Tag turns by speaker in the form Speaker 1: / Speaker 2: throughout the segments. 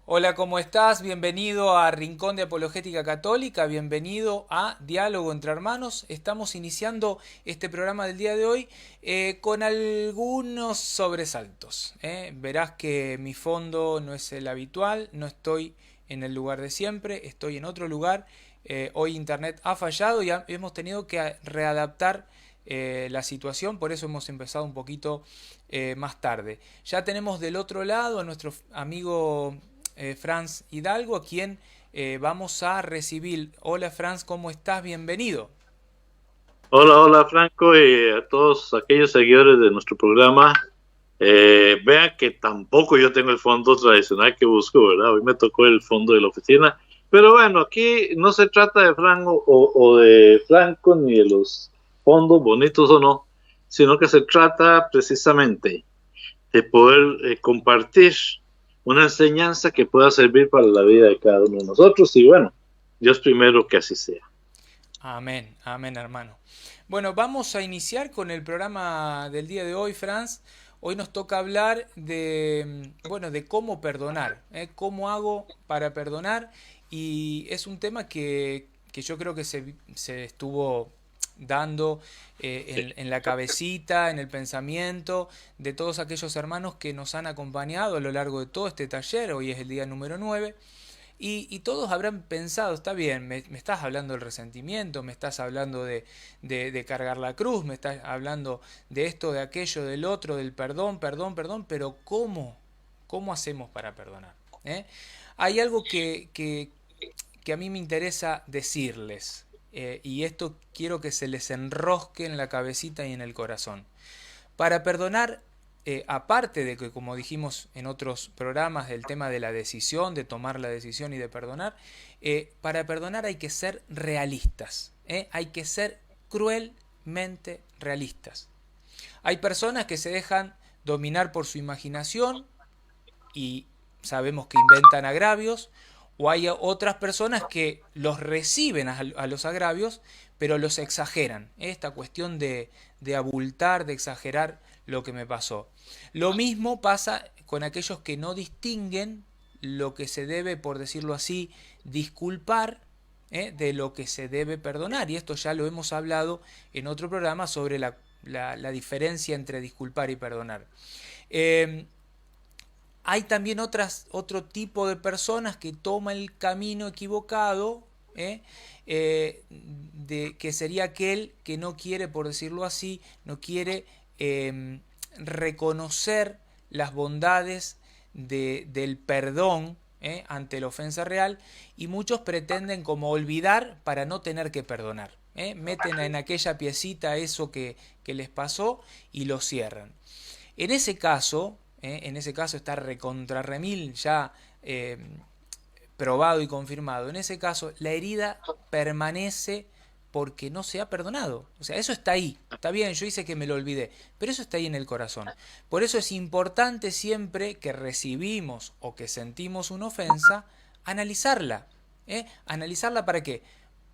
Speaker 1: Hola, ¿cómo estás? Bienvenido a Rincón de Apologética Católica, bienvenido a Diálogo entre Hermanos. Estamos iniciando este programa del día de hoy con algunos sobresaltos. Verás que mi fondo no es el habitual, no estoy en el lugar de siempre, estoy en otro lugar. Hoy Internet ha fallado y hemos tenido que readaptar la situación, por eso hemos empezado un poquito más tarde. Ya tenemos del otro lado a nuestro amigo Franz Hidalgo, a quien vamos a recibir. Hola Franz, ¿cómo estás? Bienvenido.
Speaker 2: Hola, hola Franco y a todos aquellos seguidores de nuestro programa. Vean que tampoco yo tengo el fondo tradicional que busco, ¿verdad? Hoy me tocó el fondo de la oficina. Pero bueno, aquí no se trata de Franco o de Franco ni de los fondos bonitos o no, sino que se trata precisamente de poder compartir una enseñanza que pueda servir para la vida de cada uno de nosotros. Y bueno, Dios primero, que así sea.
Speaker 1: Amén, amén hermano. Bueno, vamos a iniciar con el programa del día de hoy, Franz. Hoy nos toca hablar de, bueno, de cómo perdonar, cómo hago para perdonar. Y es un tema que yo creo que se estuvo dando en la cabecita, en el pensamiento de todos aquellos hermanos que nos han acompañado a lo largo de todo este taller. Hoy es el día número 9. Y todos habrán pensado, está bien, me estás hablando del resentimiento, me estás hablando de cargar la cruz, me estás hablando de esto, de aquello, del otro, del perdón, perdón, perdón, pero ¿cómo? ¿Cómo hacemos para perdonar? Hay algo que a mí me interesa decirles, y esto quiero que se les enrosque en la cabecita y en el corazón. Para perdonar, aparte de que, como dijimos en otros programas, del tema de la decisión, de tomar la decisión y de perdonar, para perdonar hay que ser realistas, hay que ser cruelmente realistas. Hay personas que se dejan dominar por su imaginación y sabemos que inventan agravios, o hay otras personas que los reciben a los agravios, pero los exageran. Esta cuestión de abultar, de exagerar lo que me pasó. Lo mismo pasa con aquellos que no distinguen lo que se debe, por decirlo así, disculpar de lo que se debe perdonar. Y esto ya lo hemos hablado en otro programa sobre la diferencia entre disculpar y perdonar. Hay también otro tipo de personas que toman el camino equivocado, que sería aquel que no quiere, por decirlo así, no quiere reconocer las bondades del perdón ante la ofensa real, y muchos pretenden como olvidar para no tener que perdonar. Meten en aquella piecita eso que les pasó y lo cierran. En ese caso está recontra remil ya probado y confirmado. En ese caso la herida permanece porque no se ha perdonado. O sea, eso está ahí. Está bien, yo hice que me lo olvidé, pero eso está ahí en el corazón. Por eso es importante siempre que recibimos o que sentimos una ofensa, analizarla. ¿Analizarla para qué?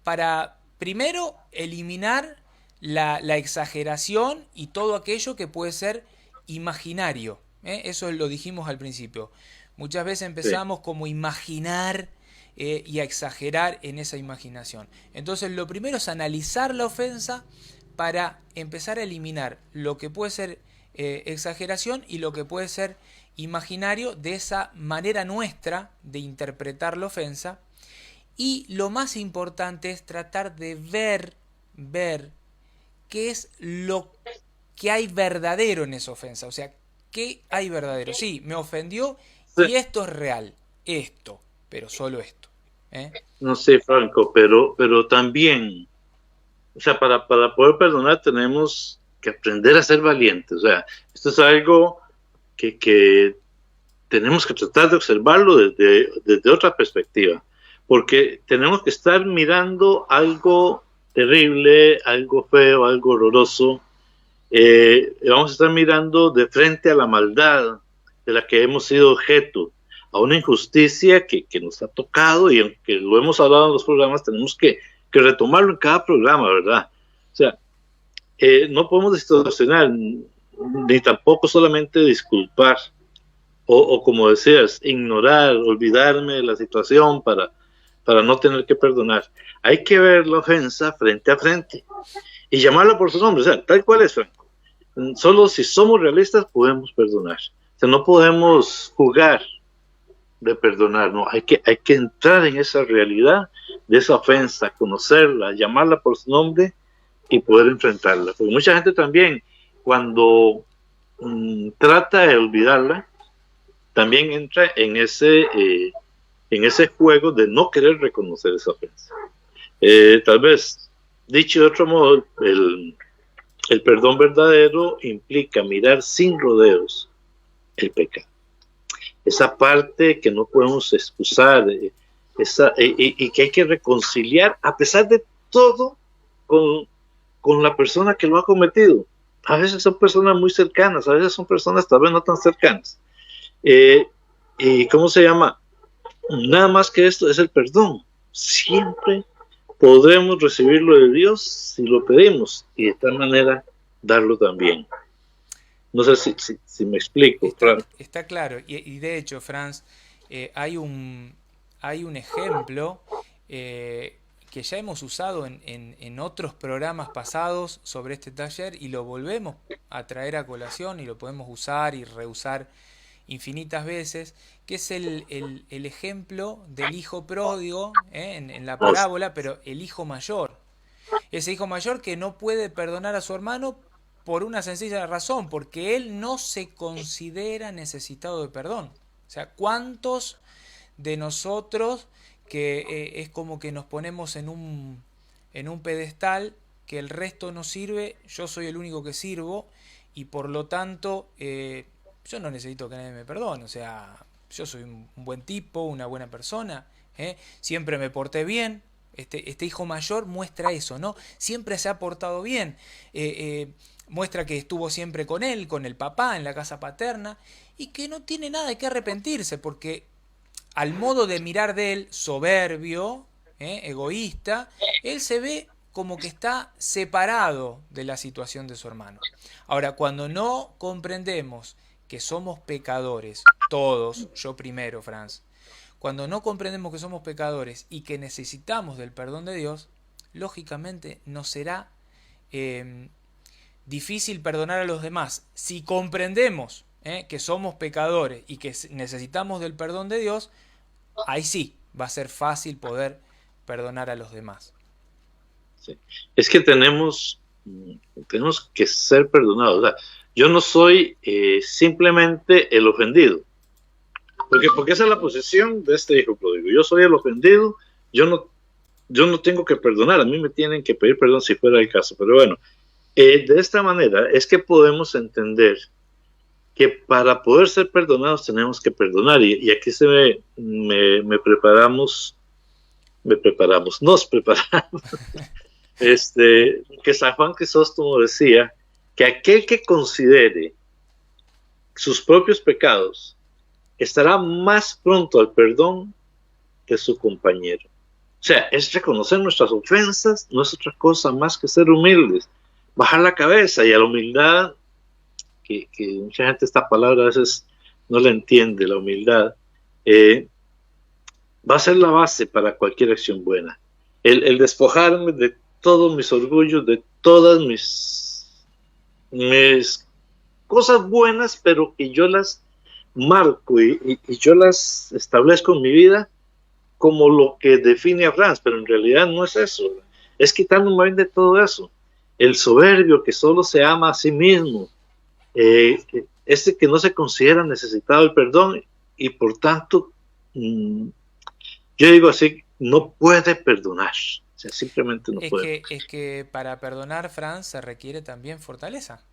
Speaker 1: Para primero eliminar la exageración y todo aquello que puede ser imaginario. Eso lo dijimos al principio. Muchas veces
Speaker 2: Sí.
Speaker 1: empezamos como imaginar y a exagerar en esa imaginación. Entonces lo primero es analizar la ofensa para empezar a eliminar lo que puede ser exageración y lo que puede ser imaginario de esa manera nuestra de interpretar la ofensa. Y lo más importante es tratar de ver qué es lo que hay verdadero en esa ofensa. O sea, ¿qué hay verdadero? Sí, me ofendió
Speaker 2: Sí.
Speaker 1: y esto es real. Esto, pero solo esto. ¿eh?
Speaker 2: No sé, Franco, pero también, o sea, para poder perdonar tenemos que aprender a ser valientes. O sea, esto es algo que tenemos que tratar de observarlo desde otra perspectiva, porque tenemos que estar mirando algo terrible, algo feo, algo horroroso. Vamos a estar mirando de frente a la maldad de la que hemos sido objeto, a una injusticia que nos ha tocado, y aunque lo hemos hablado en los programas, tenemos que retomarlo en cada programa, ¿verdad? O sea, no podemos distorsionar. ni tampoco solamente disculpar, o como decías, ignorar, olvidarme de la situación para no tener que perdonar. Hay que ver la ofensa frente a frente y llamarla por su nombre, o sea, tal cual es, Franco. Solo si somos realistas podemos perdonar. O sea, no podemos jugar de perdonar, no, hay que entrar en esa realidad de esa ofensa, conocerla, llamarla por su nombre y poder enfrentarla. Porque mucha gente también, cuando trata de olvidarla, también entra en ese juego de no querer reconocer esa ofensa. Tal vez, dicho de otro modo, el perdón verdadero implica mirar sin rodeos el pecado. Esa parte que no podemos excusar, y que hay que reconciliar a pesar de todo con la persona que lo ha cometido. A veces son personas muy cercanas, a veces son personas tal vez no tan cercanas. ¿Y cómo se llama? Nada más que esto es el perdón. Siempre podremos recibirlo de Dios si lo pedimos y de tal manera darlo también. No sé si me explico, Fran.
Speaker 1: Está claro. Y de hecho, Franz, hay un ejemplo que ya hemos usado en otros programas pasados sobre este taller y lo volvemos a traer a colación y lo podemos usar y reusar infinitas veces, que es el ejemplo del hijo pródigo en la parábola, pero el hijo mayor. Ese hijo mayor que no puede perdonar a su hermano por una sencilla razón, porque él no se considera necesitado de perdón. O sea, ¿cuántos de nosotros que es como que nos ponemos en un pedestal, que el resto no sirve, yo soy el único que sirvo y por lo tanto yo no necesito que nadie me perdone? O sea, yo soy un buen tipo, una buena persona, siempre me porté bien. Este hijo mayor muestra eso, ¿no? Siempre se ha portado bien. Muestra que estuvo siempre con él, con el papá, en la casa paterna, y que no tiene nada de qué arrepentirse, porque al modo de mirar de él, soberbio, egoísta, él se ve como que está separado de la situación de su hermano. Ahora, cuando no comprendemos que somos pecadores, todos, yo primero, Franz, cuando no comprendemos que somos pecadores y que necesitamos del perdón de Dios, lógicamente nos será difícil perdonar a los demás. Si comprendemos que somos pecadores y que necesitamos del perdón de Dios, ahí sí va a ser fácil poder perdonar a los demás.
Speaker 2: Sí. Es que tenemos que ser perdonados. O sea, yo no soy simplemente el ofendido. Porque esa es la posición de este hijo pródigo. Yo soy el ofendido, yo no tengo que perdonar, a mí me tienen que pedir perdón si fuera el caso. Pero bueno, de esta manera es que podemos entender que para poder ser perdonados tenemos que perdonar. Y aquí nos preparamos. Que San Juan Crisóstomo decía que aquel que considere sus propios pecados estará más pronto al perdón que su compañero. O sea, es reconocer nuestras ofensas, no es otra cosa más que ser humildes, bajar la cabeza. Y a la humildad, que mucha gente esta palabra a veces no la entiende, la humildad, va a ser la base para cualquier acción buena. El despojarme de todos mis orgullos, de todas mis cosas buenas, pero que yo las marco y yo las establezco en mi vida como lo que define a Franz, pero en realidad no es eso. Es quitarme de todo eso. El soberbio que solo se ama a sí mismo, este que no se considera necesitado del perdón y por tanto, yo digo así, no puede perdonar. O sea, simplemente no puede.
Speaker 1: Es que para perdonar, Franz, se requiere también fortaleza.
Speaker 2: Sí.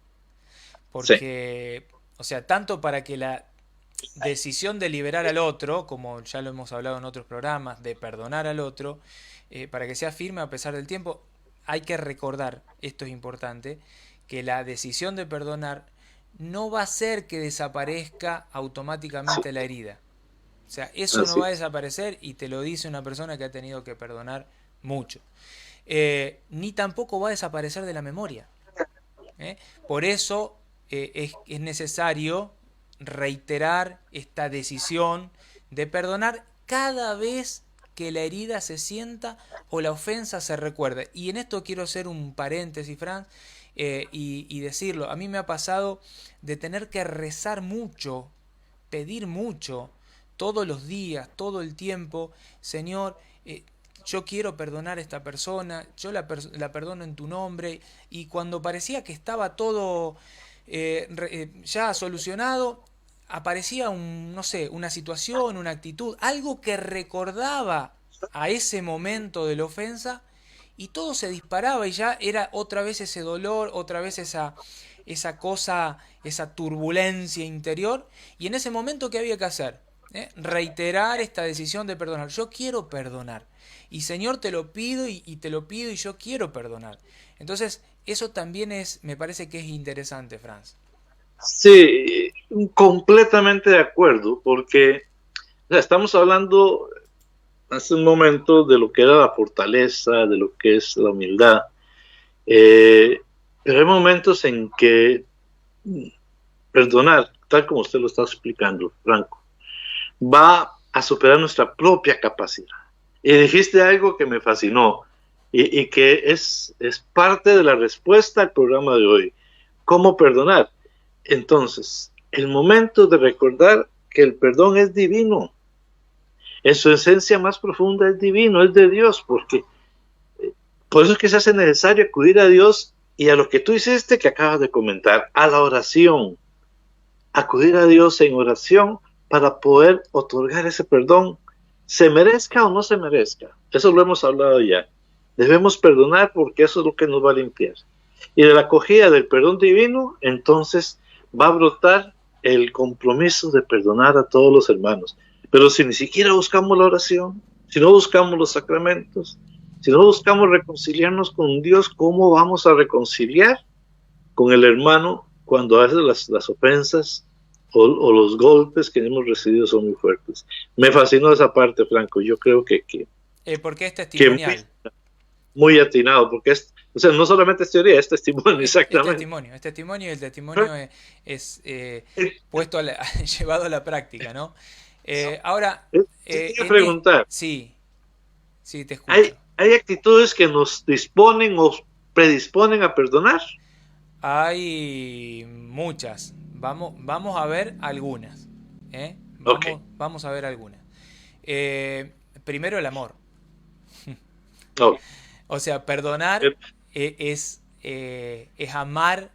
Speaker 1: Porque, o sea, tanto para que la decisión de liberar al otro, como ya lo hemos hablado en otros programas, de perdonar al otro, para que sea firme a pesar del tiempo, hay que recordar, esto es importante, que la decisión de perdonar no va a hacer que desaparezca automáticamente la herida. O sea, eso no
Speaker 2: Así
Speaker 1: va a
Speaker 2: es.
Speaker 1: desaparecer y te lo dice una persona que ha tenido que perdonar mucho. Ni tampoco va a desaparecer de la memoria. Por eso es necesario reiterar esta decisión de perdonar cada vez que la herida se sienta o la ofensa se recuerde. Y en esto quiero hacer un paréntesis, Fran, y decirlo. A mí me ha pasado de tener que rezar mucho, pedir mucho, todos los días, todo el tiempo, Señor, yo quiero perdonar a esta persona, yo la perdono en tu nombre, y cuando parecía que estaba todo ya solucionado, aparecía no sé, una situación, una actitud, algo que recordaba a ese momento de la ofensa, y todo se disparaba y ya era otra vez ese dolor, otra vez esa cosa, esa turbulencia interior. Y en ese momento, ¿qué había que hacer? Reiterar esta decisión de perdonar. Yo quiero perdonar. Y Señor, te lo pido y te lo pido y yo quiero perdonar. Entonces, eso también me parece que es interesante, Franz.
Speaker 2: Sí, completamente de acuerdo, porque o sea, estamos hablando hace un momento de lo que era la fortaleza, de lo que es la humildad, pero hay momentos en que perdonar, tal como usted lo está explicando, Franco, va a superar nuestra propia capacidad. Y dijiste algo que me fascinó y que es parte de la respuesta al programa de hoy. ¿Cómo perdonar? Entonces, el momento de recordar que el perdón es divino, en su esencia más profunda es divino, es de Dios, porque por eso es que se hace necesario acudir a Dios y a lo que tú hiciste que acabas de comentar, a la oración, acudir a Dios en oración para poder otorgar ese perdón, se merezca o no se merezca. Eso lo hemos hablado ya. Debemos perdonar porque eso es lo que nos va a limpiar. Y de la acogida del perdón divino, entonces va a brotar el compromiso de perdonar a todos los hermanos. Pero si ni siquiera buscamos la oración, si no buscamos los sacramentos, si no buscamos reconciliarnos con Dios, ¿cómo vamos a reconciliar con el hermano cuando a veces las ofensas o los golpes que hemos recibido son muy fuertes? Me fascinó esa parte, Franco. Yo creo
Speaker 1: Porque es
Speaker 2: que
Speaker 1: testimonial.
Speaker 2: muy atinado, porque o sea, no solamente es teoría, es testimonio, exactamente.
Speaker 1: Es testimonio y el testimonio puesto llevado a la práctica, ¿no? Ahora,
Speaker 2: Te quería preguntar,
Speaker 1: sí, sí, te
Speaker 2: ¿hay,
Speaker 1: escucho.
Speaker 2: ¿hay actitudes que nos disponen o predisponen a perdonar?
Speaker 1: Hay muchas. Vamos a ver algunas. ¿Eh?
Speaker 2: Ok,
Speaker 1: Vamos a ver algunas. Primero el amor.
Speaker 2: ok.
Speaker 1: O sea, perdonar es amar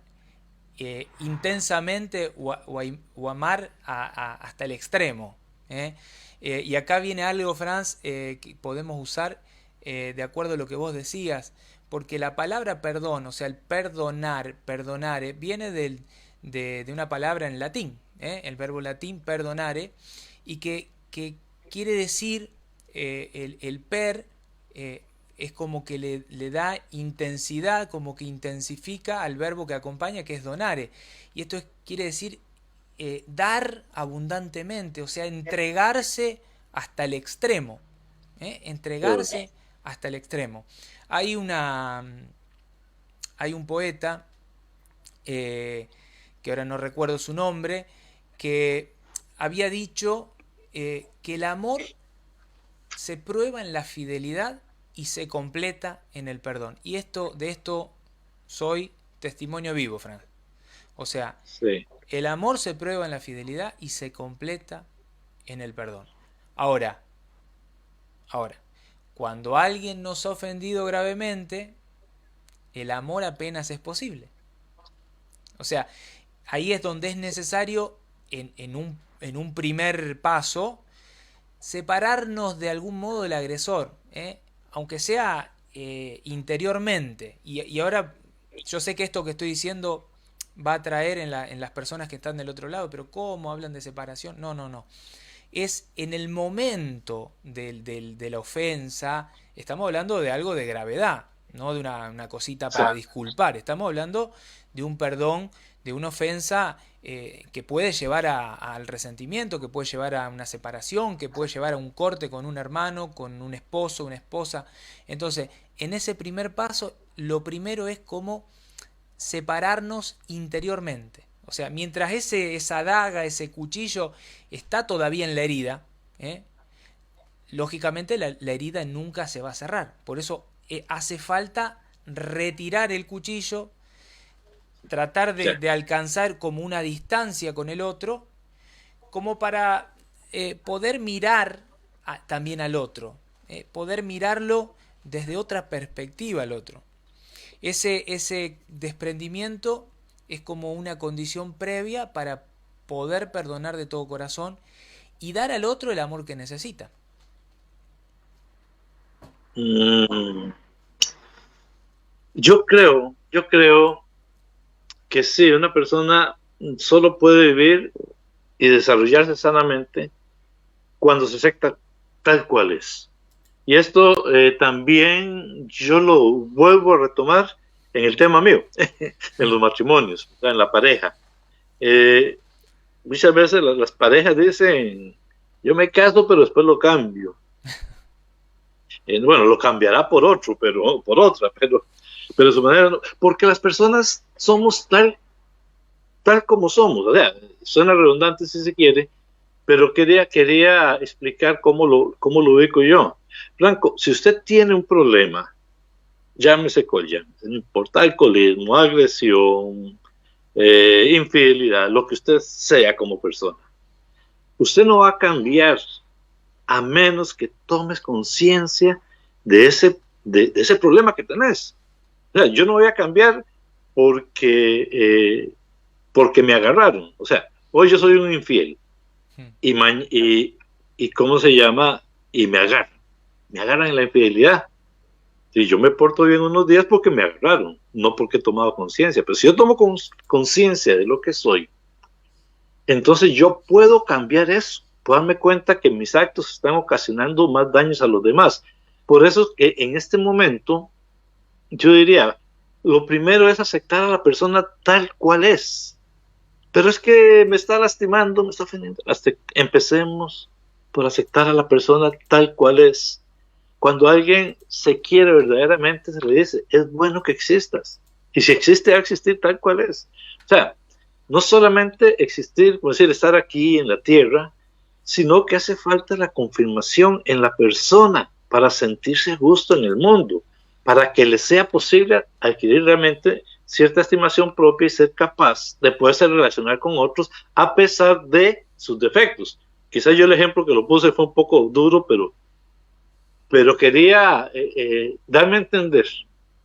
Speaker 1: intensamente o amar hasta el extremo. ¿Eh? Y acá viene algo, Franz, que podemos usar de acuerdo a lo que vos decías, porque la palabra perdón, o sea, el perdonar, perdonare, viene de una palabra en latín, el verbo latín perdonare, y que quiere decir el per, es como que le da intensidad, como que intensifica al verbo que acompaña, que es donare. Y esto quiere decir dar abundantemente, o sea, entregarse hasta el extremo. Entregarse hasta el extremo. Hay hay un poeta, que ahora no recuerdo su nombre, que había dicho que el amor se prueba en la fidelidad y se completa en el perdón. Y de esto soy testimonio vivo, Fran. O sea,
Speaker 2: Sí.
Speaker 1: el amor se prueba en la fidelidad y se completa en el perdón. Ahora, cuando alguien nos ha ofendido gravemente, el amor apenas es posible. O sea, ahí es donde es necesario, en un primer paso, separarnos de algún modo del agresor, aunque sea interiormente. Y ahora yo sé que esto que estoy diciendo va a traer en las personas que están del otro lado, pero ¿cómo hablan de separación? No, no, no. Es en el momento de la ofensa, estamos hablando de algo de gravedad, no de una cosita para disculpar, estamos hablando de un perdón, de una ofensa que puede llevar al resentimiento, que puede llevar a una separación, que puede llevar a un corte con un hermano, con un esposo, una esposa. Entonces, en ese primer paso, lo primero es cómo separarnos interiormente. O sea, mientras esa daga, ese cuchillo está todavía en la herida, ¿eh? Lógicamente la herida nunca se va a cerrar. Por eso hace falta retirar el cuchillo, tratar
Speaker 2: Sí.
Speaker 1: de alcanzar como una distancia con el otro, como para poder mirar también al otro, poder mirarlo desde otra perspectiva al otro. Ese desprendimiento es como una condición previa para poder perdonar de todo corazón y dar al otro el amor que necesita.
Speaker 2: Mm, yo creo que sí, una persona solo puede vivir y desarrollarse sanamente cuando se acepta tal cual es. Y esto también yo lo vuelvo a retomar en el tema mío, en los matrimonios, en la pareja. Eh, Muchas veces las parejas dicen, yo me caso pero después lo cambio. Bueno, lo cambiará por otro, pero por otra, pero su manera no, porque las personas somos tal como somos, o sea, suena redundante si se quiere, pero quería explicar cómo lo ubico yo. Blanco, si usted tiene un problema, llámese cual llámese, no importa, alcoholismo, agresión, infidelidad, lo que usted sea como persona, usted no va a cambiar a menos que tomes conciencia de ese problema que tenés. O sea, yo no voy a cambiar porque, porque me agarraron. O sea, hoy yo soy un infiel y, y ¿cómo se llama? Y me agarran en la infidelidad. Si yo me porto bien unos días porque me agarraron, no porque he tomado conciencia. Pero si yo tomo conciencia de lo que soy, entonces yo puedo cambiar eso. Puedo darme cuenta que mis actos están ocasionando más daños a los demás. Por eso en este momento, yo diría, lo primero es aceptar a la persona tal cual es. Pero es que me está lastimando, me está ofendiendo. Hasta empecemos por aceptar a la persona tal cual es. Cuando alguien se quiere verdaderamente, se le dice, es bueno que existas. Y si existe, va a existir tal cual es. O sea, no solamente existir, como decir, estar aquí en la tierra, sino que hace falta la confirmación en la persona para sentirse justo en el mundo, para que le sea posible adquirir realmente cierta estimación propia y ser capaz de poderse relacionar con otros a pesar de sus defectos. Quizás yo el ejemplo que lo puse fue un poco duro, pero quería darme a entender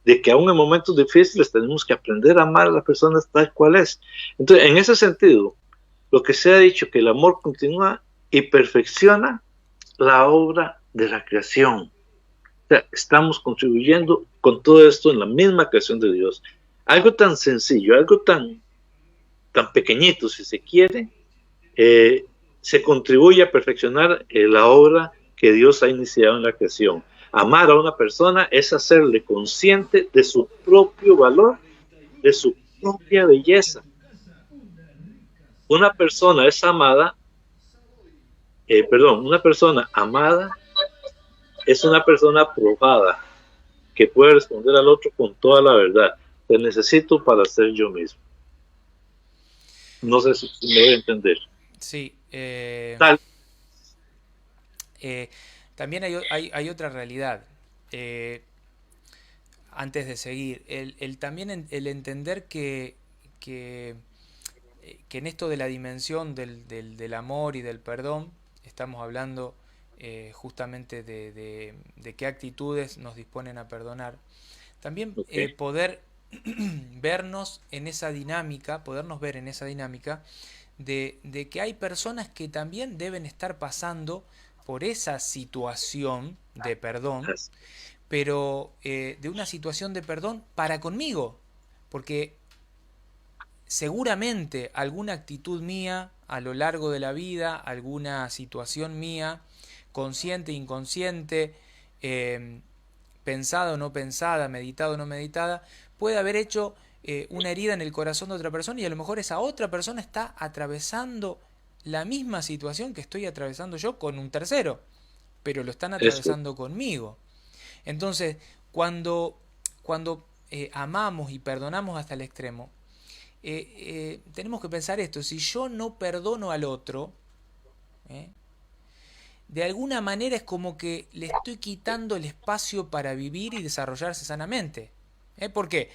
Speaker 2: de que aún en momentos difíciles tenemos que aprender a amar a las personas tal cual es. Entonces, en ese sentido, lo que se ha dicho, que el amor continúa y perfecciona la obra de la creación. O sea, estamos contribuyendo con todo esto en la misma creación de Dios. Algo tan sencillo, algo tan pequeñito, si se quiere, se contribuye a perfeccionar la obra que Dios ha iniciado en la creación. Amar a una persona es hacerle consciente de su propio valor, de su propia belleza. Una persona es amada, una persona amada es una persona aprobada que puede responder al otro con toda la verdad. Te necesito para ser yo mismo. No sé si me voy a entender.
Speaker 1: Sí,
Speaker 2: Tal.
Speaker 1: eh, también hay otra realidad. Eh, Antes de seguir, también el entender que, que en esto de la dimensión del amor y del perdón, estamos hablando justamente de qué actitudes nos disponen a perdonar. También
Speaker 2: Okay.
Speaker 1: poder vernos en esa dinámica, podernos ver en esa dinámica de que hay personas que también deben estar pasando por esa situación de perdón, pero de una situación de perdón para conmigo, porque seguramente alguna actitud mía a lo largo de la vida, alguna situación mía, consciente, inconsciente, pensada o no pensada, meditada o no meditada, puede haber hecho una herida en el corazón de otra persona y a lo mejor esa otra persona está atravesando la misma situación que estoy atravesando yo con un tercero, pero lo están
Speaker 2: Eso.
Speaker 1: atravesando conmigo. Entonces, cuando amamos y perdonamos hasta el extremo, tenemos que pensar esto, si yo no perdono al otro, de alguna manera es como que le estoy quitando el espacio para vivir y desarrollarse sanamente. ¿Por qué?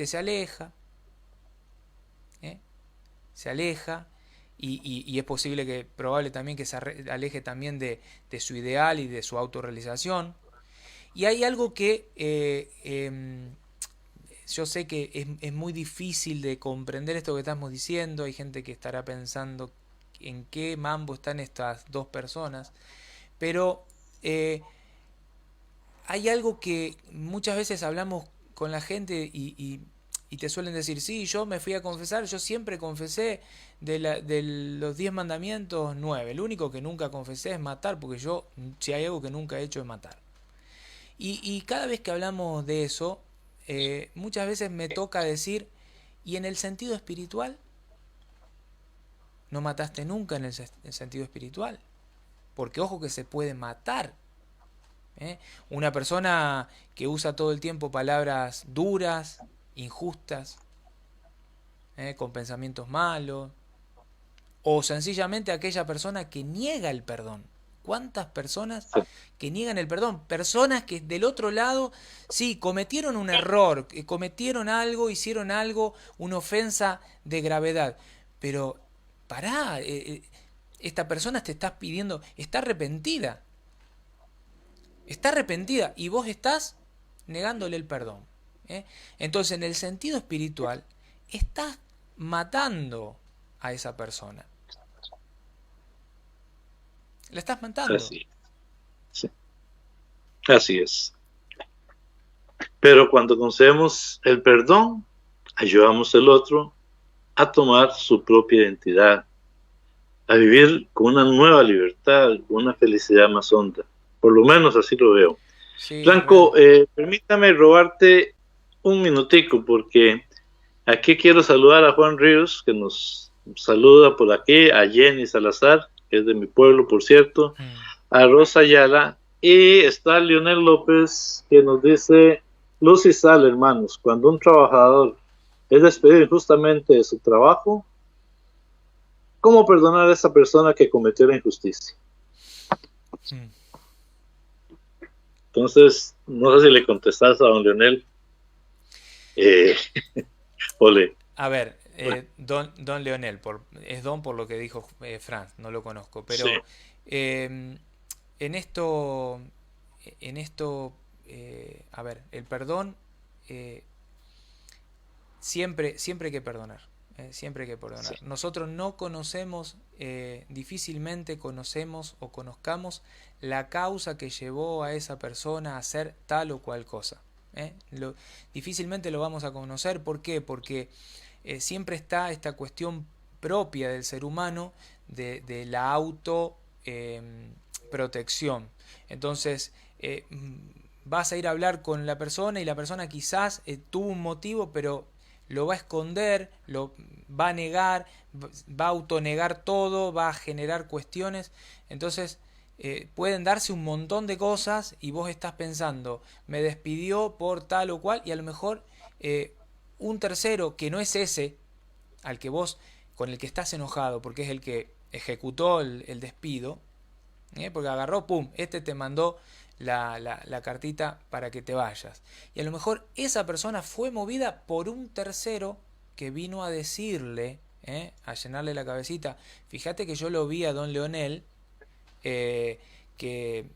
Speaker 1: Se aleja, se aleja, y es posible que, probable también que se aleje también de su ideal y de su autorrealización. Y hay algo que yo sé que es muy difícil de comprender esto que estamos diciendo, hay gente que estará pensando en qué mambo están estas dos personas, pero hay algo que muchas veces hablamos con la gente y te suelen decir, sí, yo me fui a confesar, yo siempre confesé de los 10 mandamientos 9, el único que nunca confesé es matar, porque yo, si hay algo que nunca he hecho es matar. Y cada vez que hablamos de eso, muchas veces me toca decir, ¿y en el sentido espiritual? ¿No mataste nunca en el sentido espiritual? Porque ojo que se puede matar. Una persona que usa todo el tiempo palabras duras, injustas, con pensamientos malos, o sencillamente aquella persona que niega el perdón. ¿Cuántas personas que niegan el perdón? Personas que del otro lado, sí, cometieron un error, cometieron algo, hicieron algo, una ofensa de gravedad, pero pará, esta persona te está pidiendo, está arrepentida y vos estás negándole el perdón. Entonces, en el sentido espiritual, estás matando a esa persona. La estás matando.
Speaker 2: Así, sí. Así es. Pero cuando concedemos el perdón, ayudamos al otro a tomar su propia identidad, a vivir con una nueva libertad, con una felicidad más honda. Por lo menos así lo veo.
Speaker 1: Sí,
Speaker 2: Blanco, permítame robarte un minutico, porque aquí quiero saludar a Juan Ríos, que nos saluda por aquí, a Jenny Salazar, que es de mi pueblo, por cierto, a Rosa Ayala, y está Leonel López, que nos dice, luz y sal, hermanos, cuando un trabajador es despedido injustamente de su trabajo, ¿cómo perdonar a esa persona que cometió la injusticia? Entonces, no sé si le contestas a don Leonel. Ole.
Speaker 1: A ver, don Leonel, es don por lo que dijo Franz, no lo conozco, pero sí. En esto, a ver, el perdón, siempre hay que perdonar. Siempre hay que perdonar. Sí. Nosotros no conocemos, difícilmente conocemos o conozcamos la causa que llevó a esa persona a hacer tal o cual cosa. Difícilmente lo vamos a conocer. ¿Por qué? Porque siempre está esta cuestión propia del ser humano de la autoprotección. Entonces, vas a ir a hablar con la persona y la persona quizás tuvo un motivo, pero lo va a esconder, lo va a negar, va a autonegar todo, va a generar cuestiones. Entonces pueden darse un montón de cosas y vos estás pensando, me despidió por tal o cual, y a lo mejor un tercero que no es ese al que vos, con el que estás enojado, porque es el que ejecutó el despido, porque agarró, pum, te mandó la cartita para que te vayas. Y a lo mejor esa persona fue movida por un tercero que vino a decirle, a llenarle la cabecita. Fíjate que yo lo vi a don Leonel, que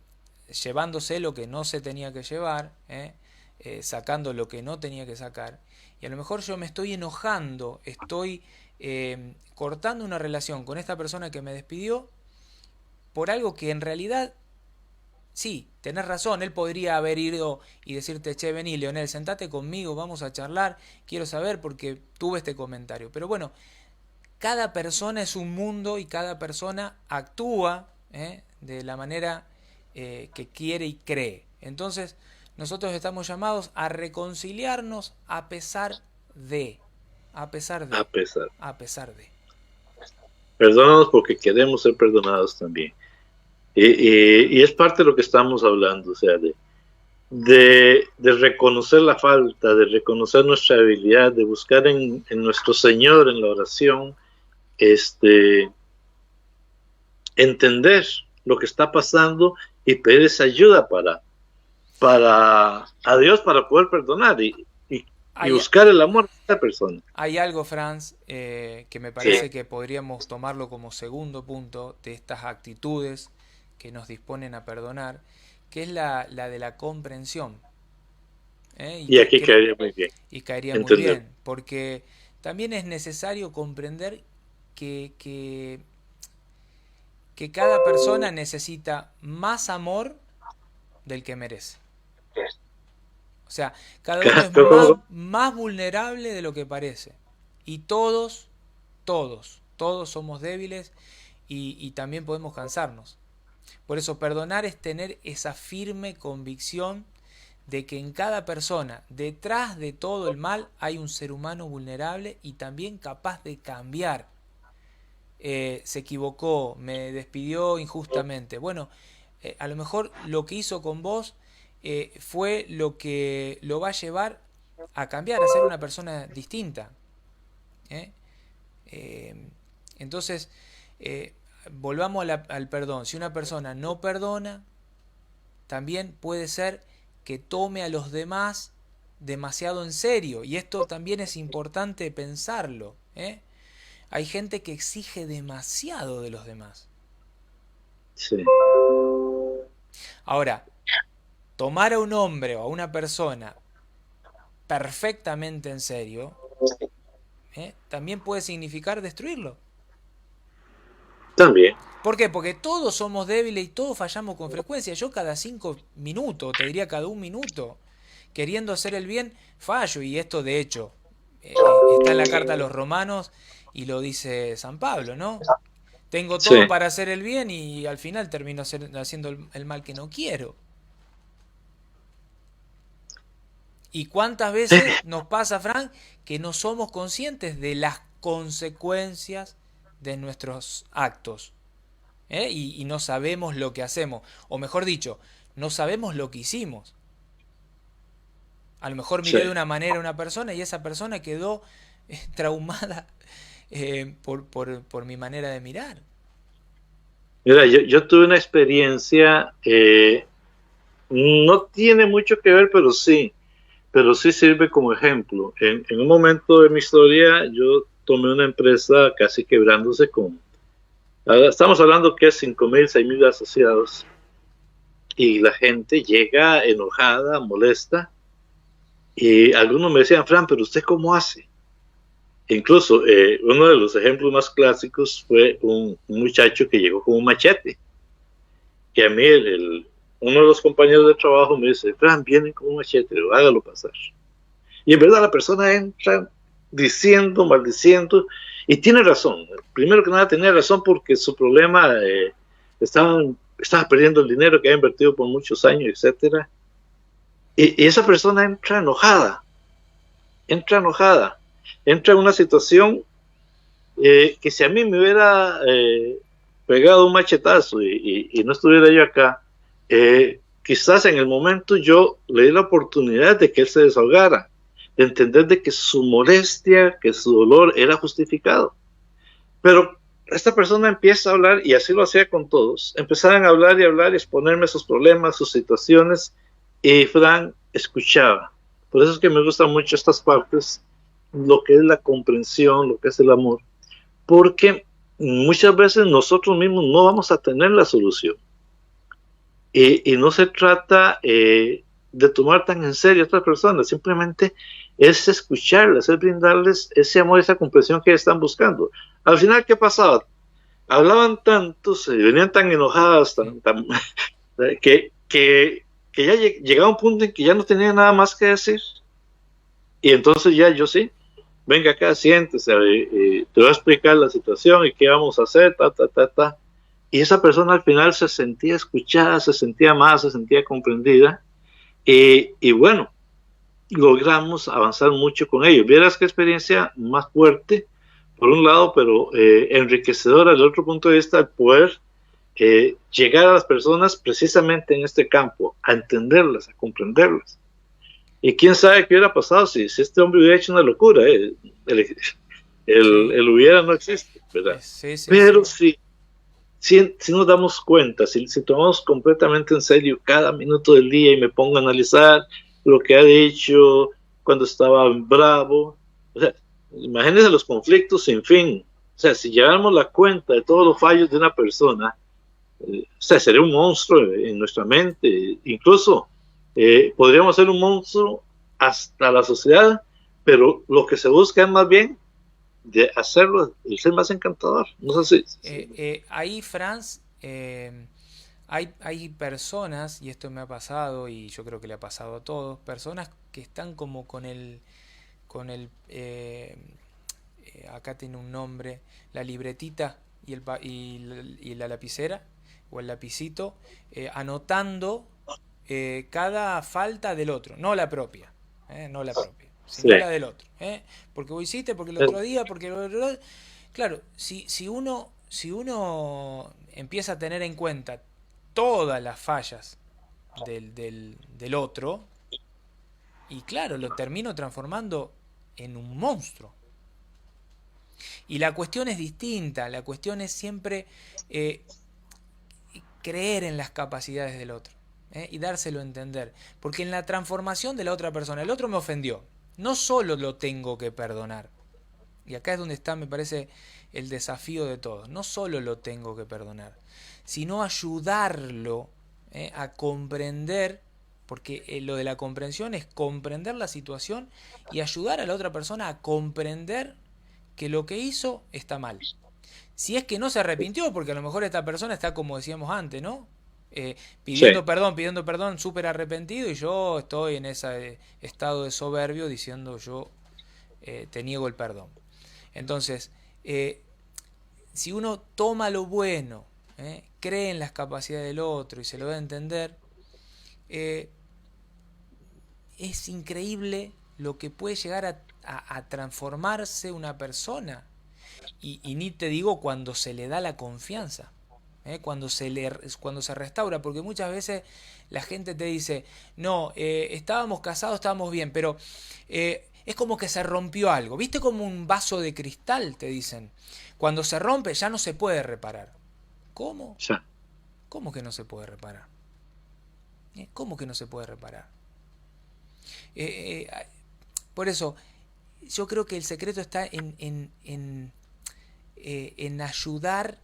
Speaker 1: llevándose lo que no se tenía que llevar, sacando lo que no tenía que sacar. Y a lo mejor yo me estoy enojando, estoy cortando una relación con esta persona que me despidió por algo que en realidad, sí, tenés razón, él podría haber ido y decirte, che, vení, Leonel, sentate conmigo, vamos a charlar, quiero saber porque tuve este comentario. Pero bueno, cada persona es un mundo y cada persona actúa de la manera que quiere y cree. Entonces, nosotros estamos llamados a reconciliarnos a pesar de.
Speaker 2: Perdónanos porque queremos ser perdonados también. Y es parte de lo que estamos hablando, o sea, de reconocer la falta, de reconocer nuestra debilidad, de buscar en nuestro Señor, en la oración, entender lo que está pasando y pedir esa ayuda a Dios para poder perdonar y buscar el amor de esta persona.
Speaker 1: Hay algo, Franz, que me parece que podríamos tomarlo como segundo punto de estas actitudes que nos disponen a perdonar, que es la de la comprensión.
Speaker 2: Y aquí caería muy bien.
Speaker 1: Y caería muy bien, porque también es necesario comprender que cada persona necesita más amor del que merece. O sea, cada uno es más vulnerable de lo que parece. Y todos somos débiles y también podemos cansarnos. Por eso perdonar es tener esa firme convicción de que en cada persona, detrás de todo el mal, hay un ser humano vulnerable y también capaz de cambiar. Se equivocó, me despidió injustamente. Bueno, a lo mejor lo que hizo con vos fue lo que lo va a llevar a cambiar, a ser una persona distinta. Entonces, volvamos al perdón. Si una persona no perdona, también puede ser que tome a los demás demasiado en serio. Y esto también es importante pensarlo. Hay gente que exige demasiado de los demás.
Speaker 2: Sí.
Speaker 1: Ahora, tomar a un hombre o a una persona perfectamente en serio, también puede significar destruirlo.
Speaker 2: También.
Speaker 1: ¿Por qué? Porque todos somos débiles y todos fallamos con frecuencia. Yo cada 5 minutos, te diría cada 1 minuto, queriendo hacer el bien, fallo. Y esto de hecho está en la carta a los Romanos y lo dice San Pablo, ¿no? Tengo todo para hacer el bien y al final termino haciendo el mal que no quiero. ¿Y cuántas veces nos pasa, Frank, que no somos conscientes de las consecuencias de nuestros actos? Y no sabemos lo que hacemos. O mejor dicho, no sabemos lo que hicimos. A lo mejor miré de una manera a una persona y esa persona quedó traumada por mi manera de mirar.
Speaker 2: Mira, yo tuve una experiencia, no tiene mucho que ver, pero sí sirve como ejemplo. En un momento de mi historia, yo tomé una empresa casi quebrándose estamos hablando que es 5.000, 6.000 asociados, y la gente llega enojada, molesta, y algunos me decían, Fran, pero ¿usted cómo hace? Incluso uno de los ejemplos más clásicos fue un muchacho que llegó con un machete, que a mí uno de los compañeros de trabajo me dice, Fran, viene con un machete, hágalo pasar. Y en verdad la persona entra diciendo, maldiciendo, y tiene razón. Primero que nada tenía razón porque su problema estaba perdiendo el dinero que había invertido por muchos años, etcétera. Y esa persona entra enojada, entra en una situación que si a mí me hubiera pegado un machetazo y no estuviera yo acá, quizás en el momento yo le di la oportunidad de que él se desahogara, de entender de que su molestia, que su dolor era justificado. Pero esta persona empieza a hablar, y así lo hacía con todos, empezaban a hablar y exponerme sus problemas, sus situaciones, y Fran escuchaba. Por eso es que me gustan mucho estas partes, lo que es la comprensión, lo que es el amor, porque muchas veces nosotros mismos no vamos a tener la solución. Y no se trata de tomar tan en serio a otras personas, simplemente es escucharlas, es brindarles ese amor, esa comprensión que están buscando. Al final, ¿qué pasaba? Hablaban tanto, se venían tan enojadas, que ya llegaba un punto en que ya no tenía nada más que decir. Y entonces ya yo venga acá, siéntese, te voy a explicar la situación y qué vamos a hacer, Y esa persona al final se sentía escuchada, se sentía amada, se sentía comprendida. Y bueno, logramos avanzar mucho con ellos. Vieras qué experiencia más fuerte, por un lado, pero enriquecedora desde otro punto de vista, el poder llegar a las personas precisamente en este campo, a entenderlas, a comprenderlas. Y quién sabe qué hubiera pasado si este hombre hubiera hecho una locura.
Speaker 1: Sí,
Speaker 2: El hubiera no existe, ¿verdad?
Speaker 1: sí, sí,
Speaker 2: Pero
Speaker 1: sí.
Speaker 2: si nos damos cuenta, si tomamos completamente en serio cada minuto del día y me pongo a analizar lo que ha dicho cuando estaba bravo, o sea, imagínense los conflictos sin fin. O sea, si lleváramos la cuenta de todos los fallos de una persona, o sea, sería un monstruo en nuestra mente. Incluso podríamos ser un monstruo hasta la sociedad, pero lo que se busca es más bien de hacerlo el ser más encantador. No sé
Speaker 1: Ahí, Franz, hay personas, y esto me ha pasado, y yo creo que le ha pasado a todos, personas que están como acá tiene un nombre, la libretita y la lapicera, o el lapicito, anotando cada falta del otro, no la propia, no la propia,
Speaker 2: sí,
Speaker 1: sino la del otro. Porque vos hiciste, porque el otro día, porque... Claro, si uno empieza a tener en cuenta todas las fallas del otro, y claro, lo termino transformando en un monstruo. Y la cuestión es distinta, la cuestión es siempre eh, creer en las capacidades del otro, y dárselo a entender. Porque en la transformación de la otra persona, el otro me ofendió, no solo lo tengo que perdonar, y acá es donde está, me parece, el desafío de todos. No solo lo tengo que perdonar, sino ayudarlo a comprender, porque lo de la comprensión es comprender la situación y ayudar a la otra persona a comprender que lo que hizo está mal. Si es que no se arrepintió, porque a lo mejor esta persona está como decíamos antes, ¿no?
Speaker 2: sí,
Speaker 1: Pidiendo perdón, súper arrepentido, y yo estoy en ese estado de soberbio diciendo yo te niego el perdón. Entonces, eh, si uno toma lo bueno, cree en las capacidades del otro y se lo da a entender, eh, es increíble lo que puede llegar a transformarse una persona. Y ni te digo cuando se le da la confianza, cuando se restaura, porque muchas veces la gente te dice, no, estábamos casados, estábamos bien, pero es como que se rompió algo, viste, como un vaso de cristal, te dicen, cuando se rompe ya no se puede reparar. ¿Cómo?
Speaker 2: sí.
Speaker 1: ¿Cómo que no se puede reparar? ¿Cómo que no se puede reparar? Eh, eh, por eso, yo creo que el secreto está en ayudar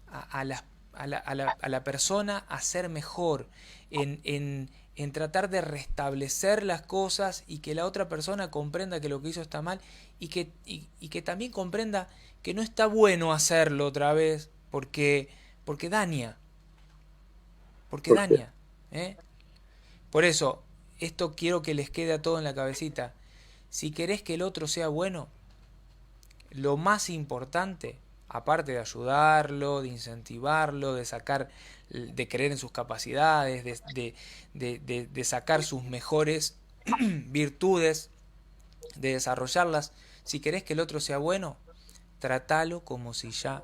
Speaker 1: a la persona a ser mejor, en tratar de restablecer las cosas y que la otra persona comprenda que lo que hizo está mal, y que también comprenda que no está bueno hacerlo otra vez porque daña, porque
Speaker 2: Porque,
Speaker 1: daña. ¿eh? Por eso, esto quiero que les quede a todo en la cabecita. Si querés que el otro sea bueno, lo más importante, aparte de ayudarlo, de incentivarlo, de creer en sus capacidades, de sacar sus mejores virtudes, de desarrollarlas, si querés que el otro sea bueno, tratalo como si ya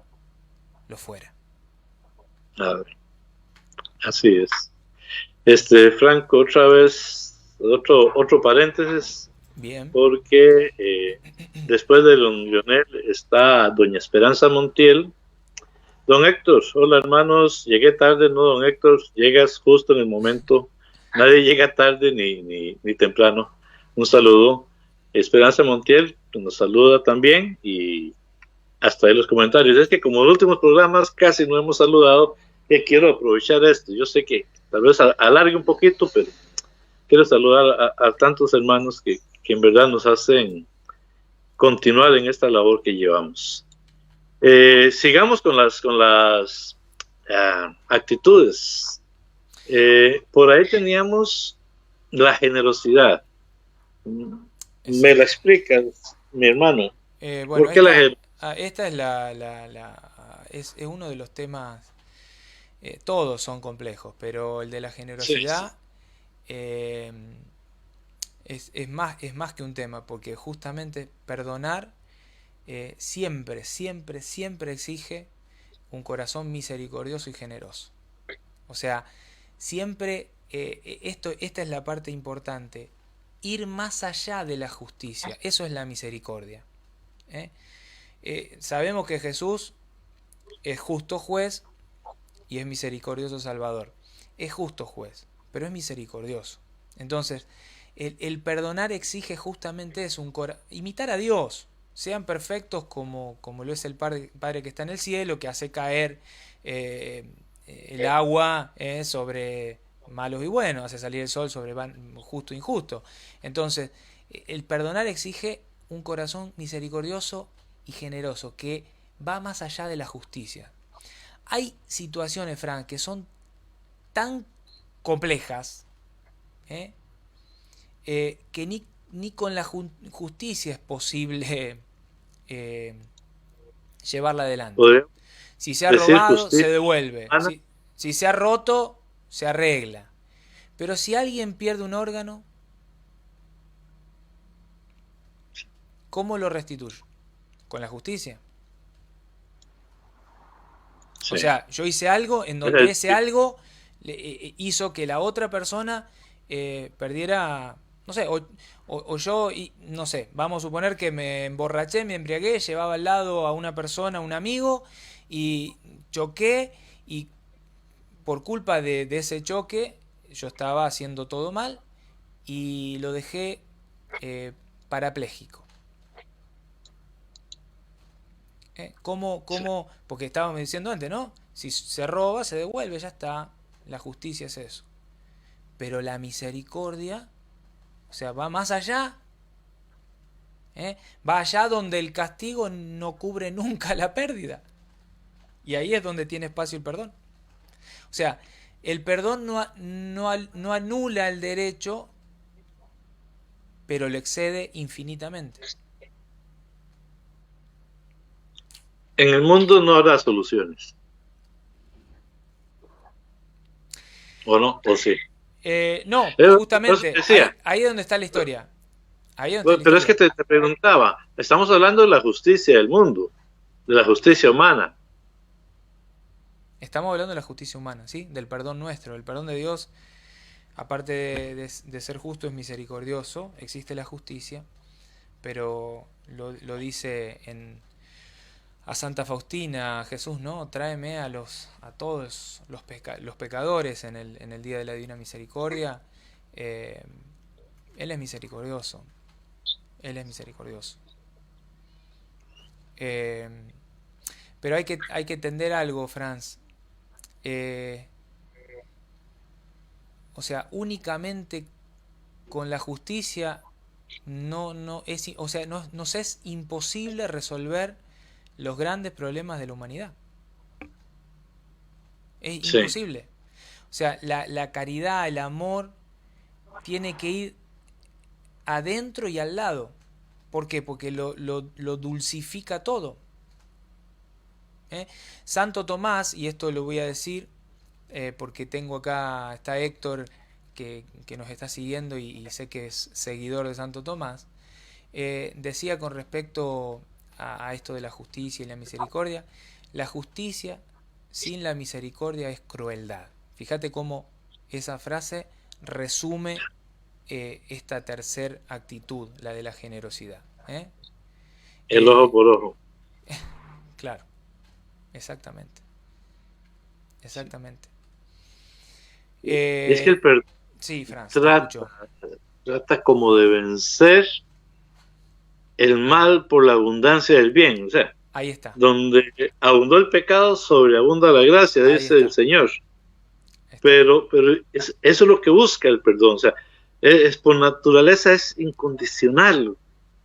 Speaker 1: lo fuera.
Speaker 2: a ver, así es. Franco, otra vez, otro paréntesis,
Speaker 1: Bien.
Speaker 2: porque después de don Lionel está doña Esperanza Montiel. Don Héctor, hola hermanos, llegué tarde, no, don Héctor, llegas justo en el momento, nadie llega tarde ni temprano. Un saludo. Esperanza Montiel nos saluda también y hasta ahí los comentarios. Es que como los últimos programas casi no hemos saludado, que quiero aprovechar esto. Yo sé que tal vez alargue un poquito, pero quiero saludar a tantos hermanos que en verdad nos hacen continuar en esta labor que llevamos. Sigamos con las actitudes. Por ahí teníamos la generosidad. ¿Me la
Speaker 1: Exacto.
Speaker 2: explicas, mi hermano?
Speaker 1: Bueno,
Speaker 2: ¿Por qué la
Speaker 1: esta es es uno de los temas, todos son complejos, pero el de la
Speaker 2: sí,
Speaker 1: generosidad eh, es más que un tema, porque justamente perdonar siempre, siempre, siempre exige un corazón misericordioso y generoso. O sea, siempre, esta es la parte importante, ir más allá de la justicia, eso es la misericordia. ¿Eh? Sabemos que Jesús es justo juez y es misericordioso salvador. Es justo juez, pero es misericordioso. Entonces, el perdonar exige justamente eso, imitar a Dios. Sean perfectos como lo es el Padre que está en el cielo, que hace caer el agua sobre malos y buenos, hace salir el sol sobre justo e injusto. Entonces, el perdonar exige un corazón misericordioso y generoso, que va más allá de la justicia. Hay situaciones, Frank, que son tan complejas que ni con la justicia es posible llevarla adelante.
Speaker 2: Podría
Speaker 1: Si se ha
Speaker 2: decir
Speaker 1: robado, se
Speaker 2: justicia
Speaker 1: devuelve.
Speaker 2: humana.
Speaker 1: Si se ha roto, se arregla. Pero si alguien pierde un órgano, ¿cómo lo restituyo? Con la justicia.
Speaker 2: Sí.
Speaker 1: O sea, yo hice algo en donde ese algo hizo que la otra persona perdiera, no sé, o yo, no sé, vamos a suponer que me emborraché, me embriagué, llevaba al lado a una persona, a un amigo, y choqué, y por culpa de ese choque, yo estaba haciendo todo mal, y lo dejé parapléjico. ¿Cómo? Porque estábamos diciendo antes, ¿no? Si se roba, se devuelve, ya está. La justicia es eso. Pero la misericordia, o sea, va más allá. Va allá donde el castigo no cubre nunca la pérdida. Y ahí es donde tiene espacio el perdón. O sea, el perdón no anula el derecho, pero lo excede infinitamente.
Speaker 2: En el mundo no habrá soluciones. ¿O no? ¿O sí?
Speaker 1: No, justamente, ahí es donde está la historia.
Speaker 2: Pero es que te preguntaba, estamos hablando de la justicia del mundo, de la justicia humana.
Speaker 1: Estamos hablando de la justicia humana, ¿sí? Del perdón nuestro. El perdón de Dios, aparte de ser justo, es misericordioso. Existe la justicia, pero lo dice a Santa Faustina, Jesús, ¿no? Tráeme a todos los pecadores en el día de la Divina Misericordia. Él es misericordioso. Él es misericordioso. Pero hay que entender algo, Franz. O sea, únicamente con la justicia nos es imposible resolver los grandes problemas de la humanidad. Es imposible. O sea, la caridad, el amor, tiene que ir adentro y al lado. ¿Por qué? Porque lo dulcifica todo. Santo Tomás, y esto lo voy a decir porque tengo acá, está Héctor que nos está siguiendo y sé que es seguidor de Santo Tomás, decía con respecto a esto de la justicia y la misericordia: la justicia sin la misericordia es crueldad. Fíjate cómo esa frase resume esta tercera actitud, la de la generosidad.
Speaker 2: El ojo por ojo.
Speaker 1: Claro, exactamente. Exactamente.
Speaker 2: Es que el perdón
Speaker 1: sí, Franz,
Speaker 2: trata como de vencer el mal por la abundancia del bien. O sea,
Speaker 1: ahí está.
Speaker 2: Donde abundó el pecado, sobreabunda la gracia, dice el Señor. Pero eso es lo que busca el perdón. O sea, por naturaleza es incondicional. O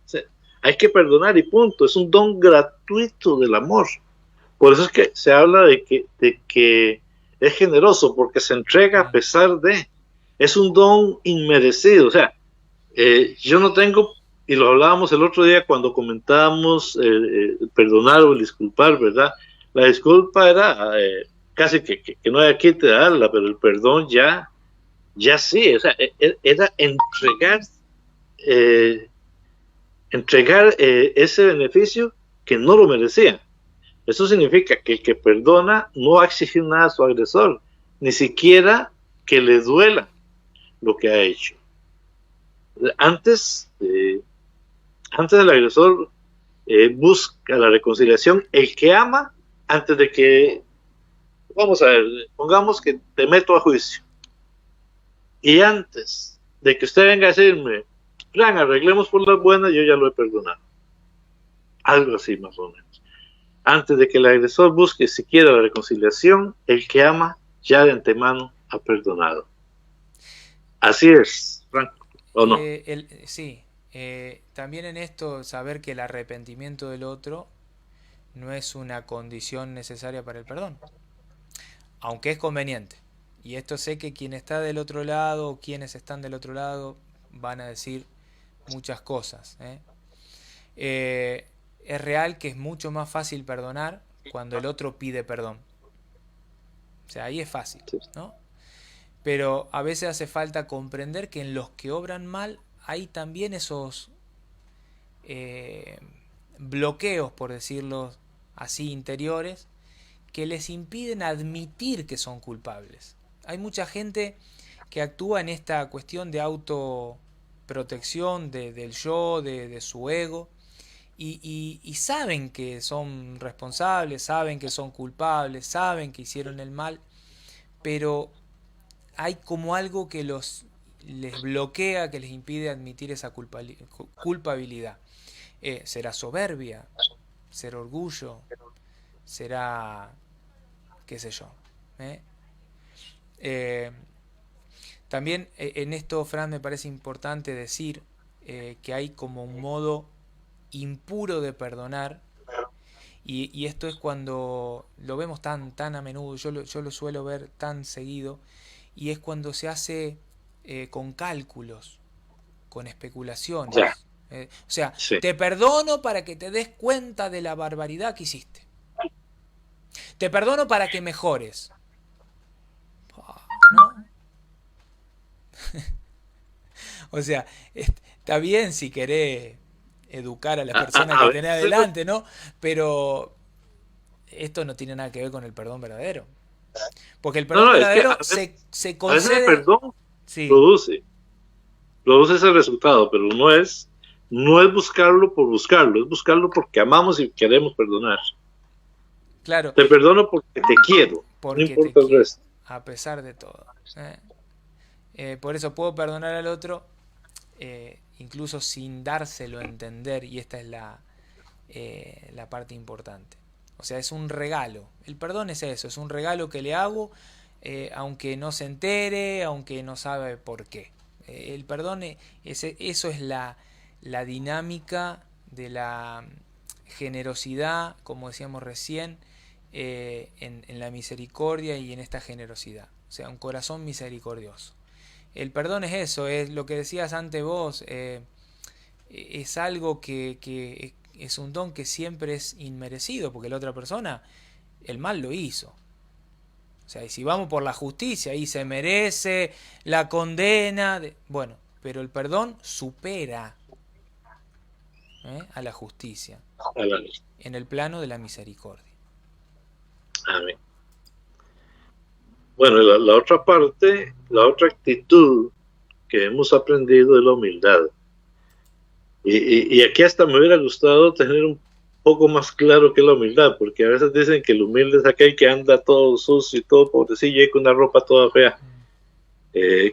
Speaker 2: sea, hay que perdonar y punto. Es un don gratuito del amor. Por eso es que se habla de que es generoso, porque se entrega a pesar de. Es un don inmerecido. O sea, yo no tengo, y lo hablábamos el otro día cuando comentábamos perdonar o disculpar, ¿verdad? La disculpa era casi que no hay aquí te darla, pero el perdón ya sí. O sea, era entregar ese beneficio que no lo merecía. Eso significa que el que perdona no va a exigir nada a su agresor, ni siquiera que le duela lo que ha hecho. Antes, antes el agresor busca la reconciliación, el que ama, antes de que, vamos a ver, pongamos que te meto a juicio, y antes de que usted venga a decirme, Fran, arreglemos por las buenas, yo ya lo he perdonado. Algo así más o menos. Antes de que el agresor busque siquiera la reconciliación, el que ama ya de antemano ha perdonado. Así es, Frank, ¿o no?
Speaker 1: Sí, también en esto saber que el arrepentimiento del otro no es una condición necesaria para el perdón, aunque es conveniente. Y esto sé que quien está del otro lado o quienes están del otro lado van a decir muchas cosas. Es real que es mucho más fácil perdonar cuando el otro pide perdón. O sea, ahí es fácil, ¿no? Pero a veces hace falta comprender que en los que obran mal hay también esos eh, bloqueos, por decirlo así, interiores, que les impiden admitir que son culpables. Hay mucha gente que actúa en esta cuestión de autoprotección del yo, de su ego, y saben que son responsables, saben que son culpables, saben que hicieron el mal, pero hay como algo que les bloquea, que les impide admitir esa culpabilidad. ¿Será soberbia? ¿Será orgullo? ¿Será qué sé yo? ¿eh? Eh, También en esto, Fran, me parece importante decir que hay como un modo impuro de perdonar, y esto es cuando lo vemos tan a menudo, yo lo suelo ver tan seguido, y es cuando se hace con cálculos, con
Speaker 2: Ya,
Speaker 1: especulaciones. O sea,
Speaker 2: sí.
Speaker 1: te perdono para que te des cuenta de la barbaridad que hiciste. Te perdono para que mejores. ¿No? O sea, está bien si querés educar a la persona
Speaker 2: A
Speaker 1: que tenés
Speaker 2: veces,
Speaker 1: adelante, ¿no? Pero esto no tiene nada que ver con el perdón verdadero. Porque el
Speaker 2: no,
Speaker 1: perdón
Speaker 2: no, es que
Speaker 1: verdadero se
Speaker 2: a veces el
Speaker 1: concede.
Speaker 2: perdón
Speaker 1: Sí,
Speaker 2: produce, produce ese resultado, pero no es buscarlo por buscarlo, es buscarlo porque amamos y queremos perdonar.
Speaker 1: claro,
Speaker 2: Te perdono porque te quiero, no
Speaker 1: porque te
Speaker 2: importa el
Speaker 1: quiero,
Speaker 2: resto.
Speaker 1: a pesar de todo. ¿eh? Por eso puedo perdonar al otro, incluso sin dárselo a entender, y esta es la parte importante. O sea, es un regalo. El perdón es eso, es un regalo que le hago, aunque no se entere, aunque no sabe por qué. El perdón, eso es la dinámica de la generosidad, como decíamos recién, en la misericordia y en esta generosidad. O sea, un corazón misericordioso. El perdón es eso, es lo que decías antes vos, es algo que es un don que siempre es inmerecido, porque la otra persona el mal lo hizo. O sea, y si vamos por la justicia, ahí se merece la condena. Bueno, pero el perdón supera a la justicia en el plano de la misericordia.
Speaker 2: Amén. Bueno, la otra parte, la otra actitud que hemos aprendido es la humildad. Y aquí hasta me hubiera gustado tener un poco más claro qué es la humildad, porque a veces dicen que el humilde es aquel que anda todo sucio y todo pobrecillo y con una ropa toda fea.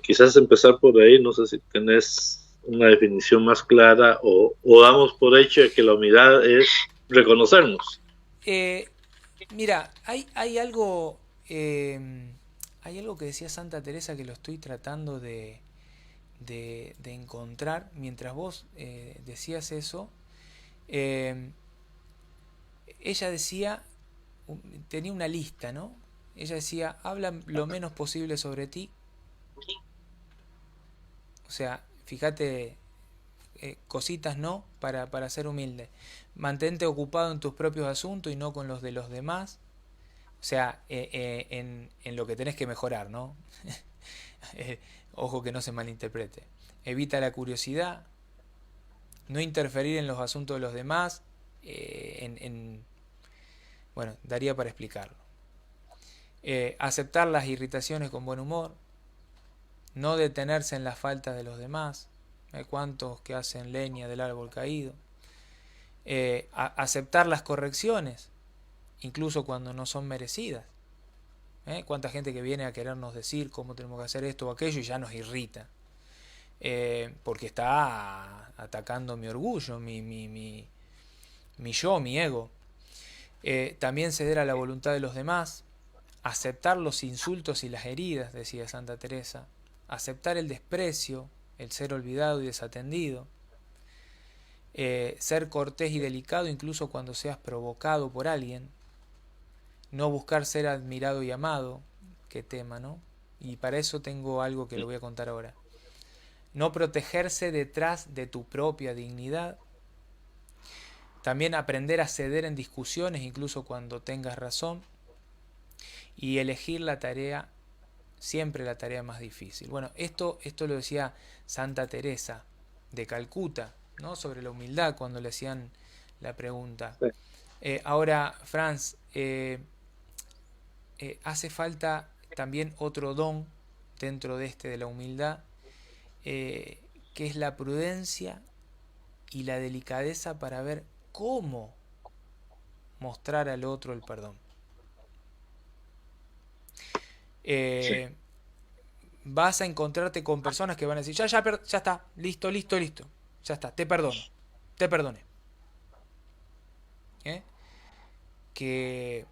Speaker 2: Quizás empezar por ahí, no sé si tenés una definición más clara o damos por hecho de que la humildad es reconocernos.
Speaker 1: Eh, Mira, hay algo que decía Santa Teresa que lo estoy tratando de encontrar. Mientras vos decías eso, eh, ella decía, tenía una lista, ¿no? Ella decía, habla lo menos posible sobre ti. O sea, fíjate, cositas no para ser humilde. Mantente ocupado en tus propios asuntos y no con los de los demás. O sea, en lo que tenés que mejorar, ¿no? Ojo que no se malinterprete. Evita la curiosidad, no interferir en los asuntos de los demás, en Bueno, daría para explicarlo. Aceptar las irritaciones con buen humor, no detenerse en las faltas de los demás. Hay cuantos que hacen leña del árbol caído. Aceptar las correcciones, incluso cuando no son merecidas. Cuánta gente que viene a querernos decir cómo tenemos que hacer esto o aquello y ya nos irrita. Porque está atacando mi orgullo, mi yo, mi ego. También ceder a la voluntad de los demás, aceptar los insultos y las heridas, decía Santa Teresa, aceptar el desprecio, el ser olvidado y desatendido, ser cortés y delicado incluso cuando seas provocado por alguien, no buscar ser admirado y amado, qué tema, ¿no? Y para eso tengo algo que le voy a contar ahora. No protegerse detrás de tu propia dignidad. También aprender a ceder en discusiones incluso cuando tengas razón. Y elegir la tarea, siempre la tarea más difícil. Bueno, esto lo decía Santa Teresa de Calcuta, ¿no? Sobre la humildad cuando le hacían la pregunta.
Speaker 2: Sí.
Speaker 1: Ahora, Franz, hace falta también otro don dentro de de la humildad, que es la prudencia y la delicadeza para ver cómo mostrar al otro el perdón.
Speaker 2: Sí.
Speaker 1: Vas a encontrarte con personas que van a decir, ya está, listo, ya está, te perdono, te perdoné. ¿Eh? Que,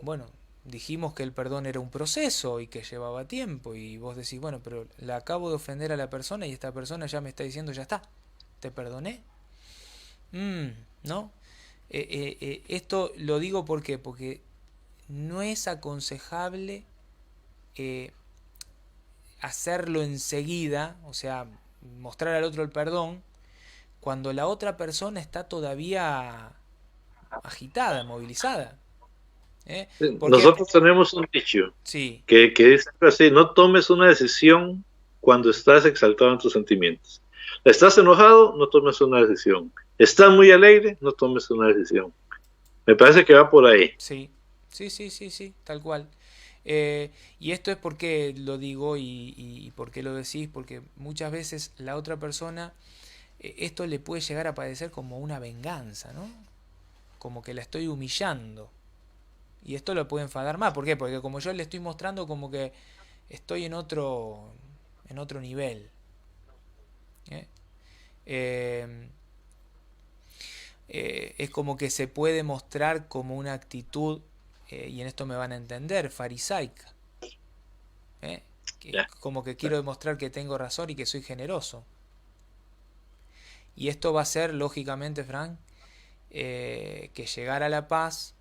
Speaker 1: bueno, dijimos que el perdón era un proceso y que llevaba tiempo y vos decís, bueno, pero la acabo de ofender a la persona y esta persona ya me está diciendo, ya está, te perdoné. ¿No? Esto lo digo porque no es aconsejable hacerlo enseguida, o sea, mostrar al otro el perdón, cuando la otra persona está todavía agitada, movilizada. Porque,
Speaker 2: Nosotros tenemos un dicho
Speaker 1: sí,
Speaker 2: que dice así: no tomes una decisión cuando estás exaltado en tus sentimientos. ¿Estás enojado? No tomes una decisión. ¿Estás muy alegre? No tomes una decisión. Me parece que va por ahí.
Speaker 1: sí, sí, tal cual. Y esto es porque lo digo y por qué lo decís, porque muchas veces la otra persona, esto le puede llegar a parecer como una venganza, ¿no? Como que la estoy humillando. Y esto lo puede enfadar más. ¿Por qué? Porque como yo le estoy mostrando como que estoy en otro nivel. ¿eh? Eh, es como que se puede mostrar como una actitud, y en esto me van a entender, farisaica.
Speaker 2: Ya.
Speaker 1: Como que quiero demostrar que tengo razón y que soy generoso. Y esto va a ser, lógicamente, Frank, que llegar a la paz,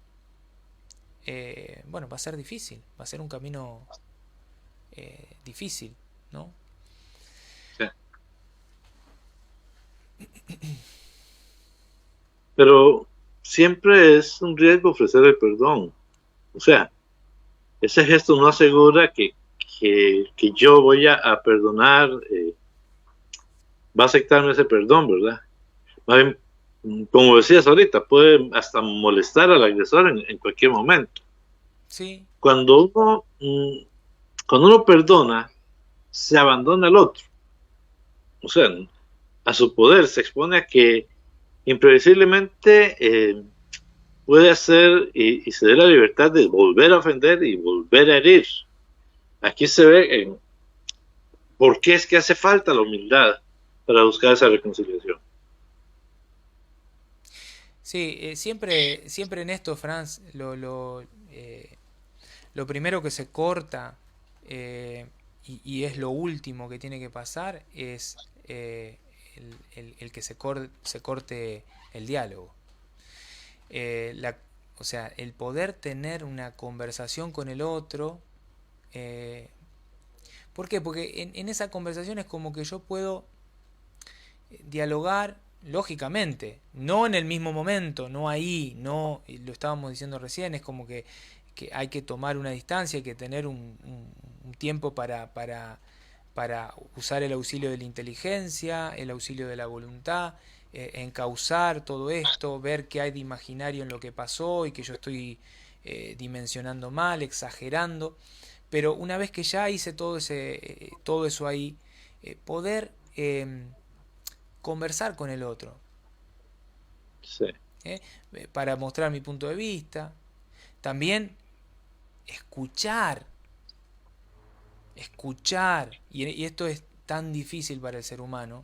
Speaker 1: bueno, va a ser difícil, va a ser un camino difícil, ¿no?
Speaker 2: Sí. Pero siempre es un riesgo ofrecer el perdón. O sea, ese gesto no asegura que yo voy a perdonar, va a aceptarme ese perdón, ¿verdad? Más bien, como decías ahorita, puede hasta molestar al agresor en cualquier momento.
Speaker 1: Sí,
Speaker 2: Cuando cuando uno perdona, se abandona al otro. O sea, a su poder, se expone a que imprevisiblemente puede hacer y se dé la libertad de volver a ofender y volver a herir. Aquí se ve por qué es que hace falta la humildad para buscar esa reconciliación.
Speaker 1: sí, siempre en esto, Franz, lo primero que se corta, y es lo último que tiene que pasar, es el que se corte el diálogo. O sea, el poder tener una conversación con el otro. ¿Por qué? Porque en esa conversación es como que yo puedo dialogar lógicamente, no en el mismo momento, no ahí, no, lo estábamos diciendo recién, es como que hay que tomar una distancia, hay que tener un tiempo para usar el auxilio de la inteligencia, el auxilio de la voluntad, encauzar todo esto, ver qué hay de imaginario en lo que pasó y que yo estoy dimensionando mal, exagerando. Pero una vez que ya hice todo eso ahí, poder conversar con el otro,
Speaker 2: Sí,
Speaker 1: ¿eh? Para mostrar mi punto de vista. También escuchar, escuchar, y esto es tan difícil para el ser humano,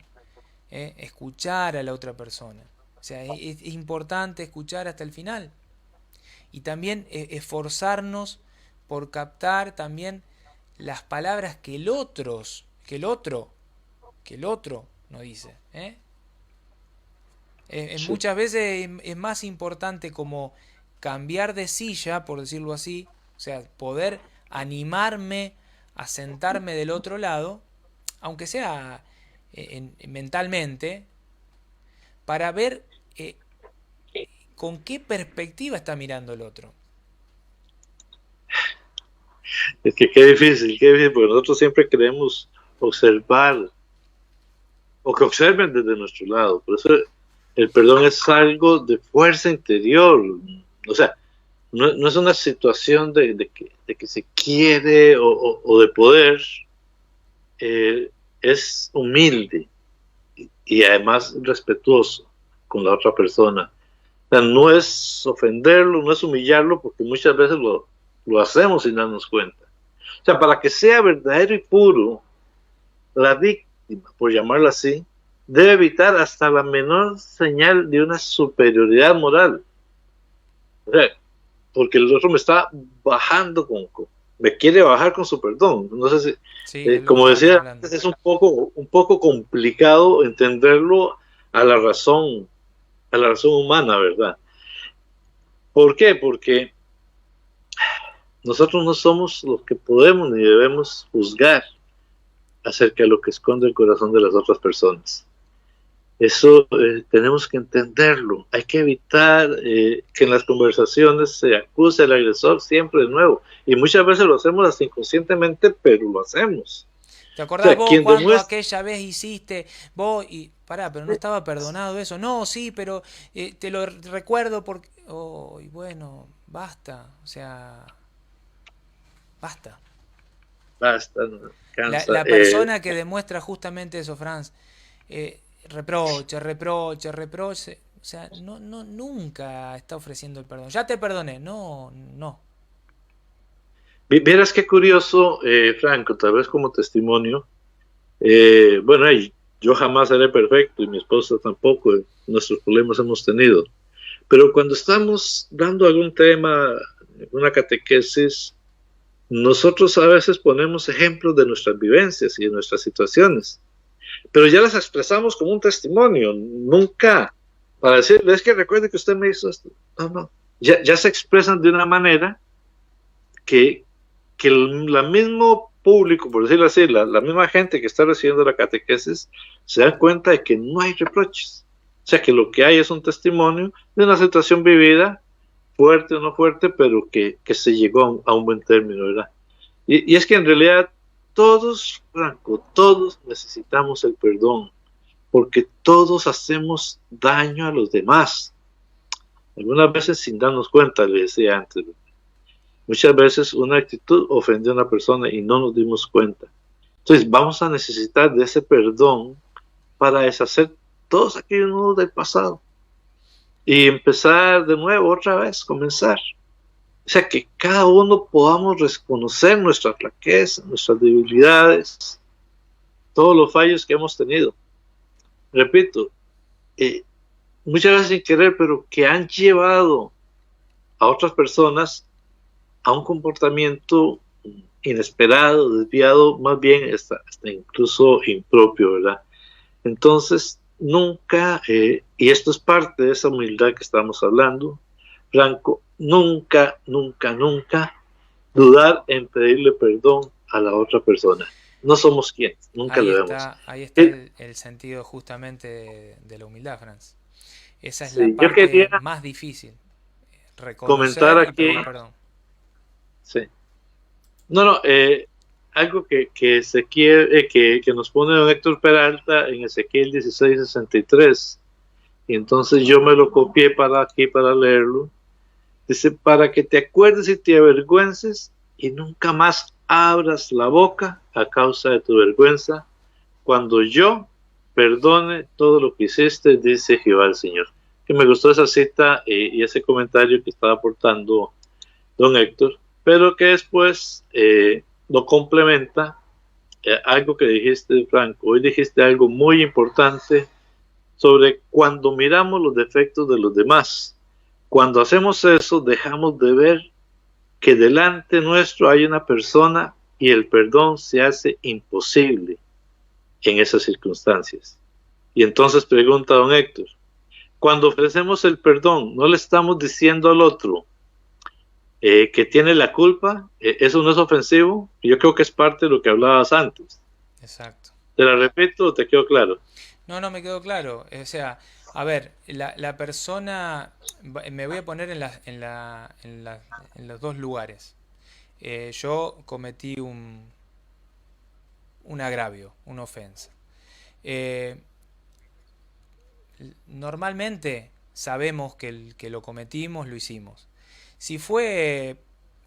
Speaker 1: escuchar a la otra persona. O sea, es importante escuchar hasta el final. Y también esforzarnos por captar también las palabras que el otro no dice.
Speaker 2: sí.
Speaker 1: Muchas veces es más importante como cambiar de silla, por decirlo así, o sea, poder animarme a sentarme del otro lado, aunque sea mentalmente, para ver con qué perspectiva está mirando el otro.
Speaker 2: Es que qué difícil, porque nosotros siempre queremos observar o que observen desde nuestro lado. Por eso el perdón es algo de fuerza interior. O sea, no es una situación de que se quiere o de poder. Es humilde y además respetuoso con la otra persona. O sea, no es ofenderlo, no es humillarlo, porque muchas veces lo hacemos sin darnos cuenta. O sea, para que sea verdadero y puro, la víctima, por llamarla así, debe evitar hasta la menor señal de una superioridad moral. O sea, porque el otro me está bajando me quiere bajar con su perdón. No sé si,
Speaker 1: Sí, es lo que
Speaker 2: como
Speaker 1: estamos
Speaker 2: decía,
Speaker 1: hablando.
Speaker 2: es un poco complicado entenderlo a la razón, a la razón humana, ¿verdad? ¿Por qué? Porque nosotros no somos los que podemos ni debemos juzgar acerca de lo que esconde el corazón de las otras personas. Eso tenemos que entenderlo. Hay que evitar que en las conversaciones se acuse al agresor siempre de nuevo. Y muchas veces lo hacemos hasta inconscientemente, pero lo hacemos.
Speaker 1: ¿Te
Speaker 2: O
Speaker 1: acordás
Speaker 2: sea,
Speaker 1: vos
Speaker 2: quien
Speaker 1: cuando
Speaker 2: demuestra...
Speaker 1: aquella vez hiciste vos y pará, pero no estaba perdonado eso? No, sí, pero te lo recuerdo porque oh, y bueno, basta, o sea, basta.
Speaker 2: Basta, no, cansa.
Speaker 1: La persona que demuestra justamente eso, Franz, reproche, reproche, reproche, o sea, nunca está ofreciendo el perdón. Ya te perdoné, no, no.
Speaker 2: Vieras qué curioso, Franco, tal vez como testimonio. Bueno, yo jamás seré perfecto y mi esposa tampoco. Nuestros problemas hemos tenido. Pero cuando estamos dando algún tema, una catequesis, nosotros a veces ponemos ejemplos de nuestras vivencias y de nuestras situaciones, pero ya las expresamos como un testimonio, nunca para decir, es que recuerde que usted me hizo esto. No, no. Ya se expresan de una manera que, que el mismo público, por decirlo así, la misma gente que está recibiendo la catequesis, se da cuenta de que no hay reproches. O sea, que lo que hay es un testimonio de una situación vivida, fuerte o no fuerte, pero que se llegó a un buen término, ¿verdad? Y es que en realidad todos, Franco, todos necesitamos el perdón, porque todos hacemos daño a los demás. Algunas veces sin darnos cuenta, le decía antes. Muchas veces una actitud ofende a una persona y no nos dimos cuenta. Entonces vamos a necesitar de ese perdón para deshacer todos aquellos nudos del pasado y empezar de nuevo, otra vez, comenzar. O sea, que cada uno podamos reconocer nuestras flaquezas, nuestras debilidades, todos los fallos que hemos tenido. Repito, muchas veces sin querer, pero que han llevado a otras personas a un comportamiento inesperado, desviado, más bien hasta incluso impropio, ¿verdad? Entonces, nunca, y esto es parte de esa humildad que estamos hablando, Franco, nunca, nunca, nunca dudar en pedirle perdón a la otra persona. No somos quienes, nunca lo vemos.
Speaker 1: Ahí está el sentido justamente de la humildad, Franz. Esa es la
Speaker 2: Sí, yo
Speaker 1: parte
Speaker 2: quería
Speaker 1: más difícil,
Speaker 2: comentar
Speaker 1: reconocer y
Speaker 2: aquí,
Speaker 1: pedir perdón.
Speaker 2: sí. No, no, algo que nos pone don Héctor Peralta en Ezequiel 16:63. y entonces yo me lo copié para aquí para leerlo. Dice, para que te acuerdes y te avergüences y nunca más abras la boca a causa de tu vergüenza, cuando yo perdone todo lo que hiciste, dice Jehová el Señor. Que me gustó esa cita y ese comentario que estaba aportando don Héctor, pero que después lo complementa algo que dijiste, Franco. Hoy dijiste algo muy importante sobre cuando miramos los defectos de los demás. Cuando hacemos eso, dejamos de ver que delante nuestro hay una persona y el perdón se hace imposible en esas circunstancias. Y entonces pregunta don Héctor, cuando ofrecemos el perdón, ¿no le estamos diciendo al otro que tiene la culpa? ¿Eso no es ofensivo? Yo creo que es parte de lo que hablabas antes.
Speaker 1: Exacto.
Speaker 2: ¿Te la repito o te quedó claro?
Speaker 1: No, no me quedó claro. O sea, a ver, la persona, me voy a poner en los dos lugares. Yo cometí un agravio, una ofensa. Eh, Normalmente sabemos que lo cometimos, lo hicimos. Si fue,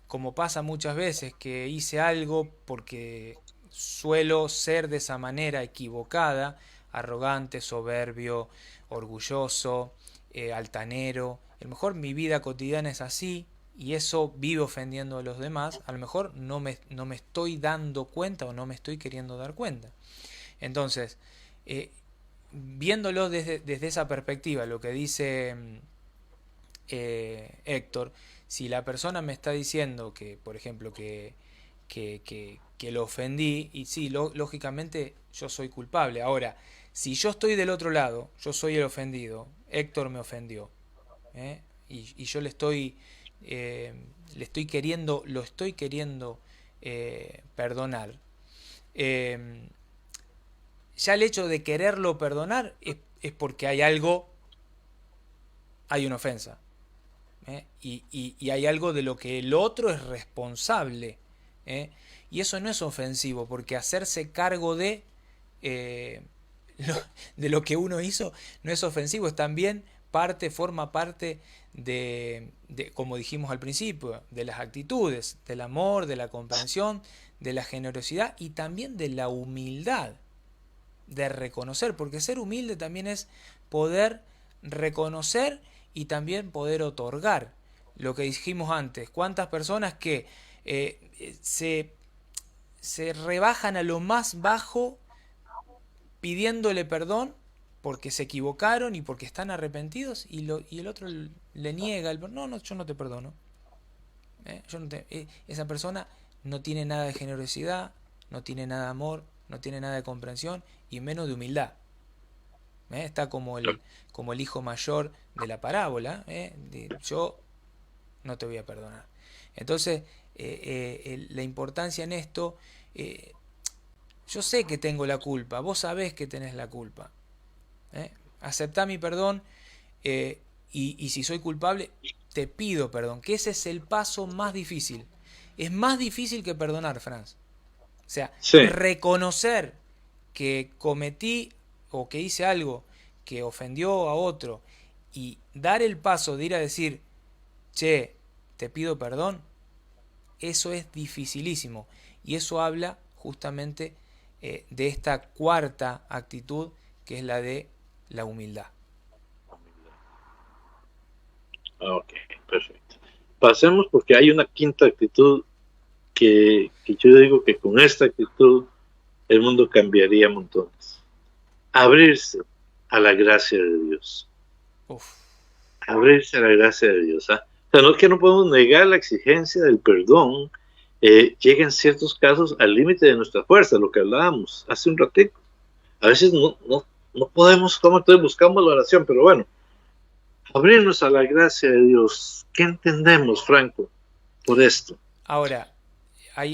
Speaker 1: como pasa muchas veces, que hice algo porque suelo ser de esa manera equivocada, arrogante, soberbio, orgulloso, altanero, a lo mejor mi vida cotidiana es así y eso vive ofendiendo a los demás, a lo mejor no me estoy dando cuenta o no me estoy queriendo dar cuenta. Entonces, eh, viéndolo desde esa perspectiva, lo que dice Héctor, si la persona me está diciendo que, por ejemplo, que lo ofendí, y sí, lógicamente yo soy culpable. Ahora, si yo estoy del otro lado, yo soy el ofendido, Héctor me ofendió, ¿eh? Y yo le estoy queriendo, lo estoy queriendo perdonar. Eh, ya el hecho de quererlo perdonar es porque hay algo, hay una ofensa. Y hay algo de lo que el otro es responsable. ¿Eh? Y eso no es ofensivo, porque hacerse cargo eh, lo, de lo que uno hizo no es ofensivo, es también forma parte como dijimos al principio, de las actitudes, del amor, de la comprensión, de la generosidad y también de la humildad, de reconocer, porque ser humilde también es poder reconocer y también poder otorgar. Lo que dijimos antes, cuántas personas que se rebajan a lo más bajo pidiéndole perdón porque se equivocaron y porque están arrepentidos y el otro le niega el perdón. No, no, yo no te perdono. Esa persona no tiene nada de generosidad, no tiene nada de amor, no tiene nada de comprensión y menos de humildad. Está como el hijo mayor de la parábola. Yo no te voy a perdonar. Entonces, la importancia en esto, yo sé que tengo la culpa, vos sabés que tenés la culpa. Aceptá mi perdón y si soy culpable, te pido perdón, que ese es el paso más difícil. Es más difícil que perdonar, Franz. O sea,
Speaker 2: Sí.
Speaker 1: reconocer que cometí o que hice algo que ofendió a otro y dar el paso de ir a decir, che, te pido perdón, eso es dificilísimo. Y eso habla justamente de esta cuarta actitud que es la de la humildad.
Speaker 2: Ok, perfecto. Pasemos porque hay una quinta actitud que yo digo que con esta actitud el mundo cambiaría montones. Abrirse a la gracia de Dios.
Speaker 1: Uf.
Speaker 2: Abrirse a la gracia de Dios. ¿Ah? O sea, no es que no podemos negar la exigencia del perdón. Llega en ciertos casos al límite de nuestra fuerza, lo que hablábamos hace un ratito. A veces no podemos, como entonces buscamos la oración, pero bueno, abrirnos a la gracia de Dios. ¿Qué entendemos, Franco, por esto?
Speaker 1: Ahora,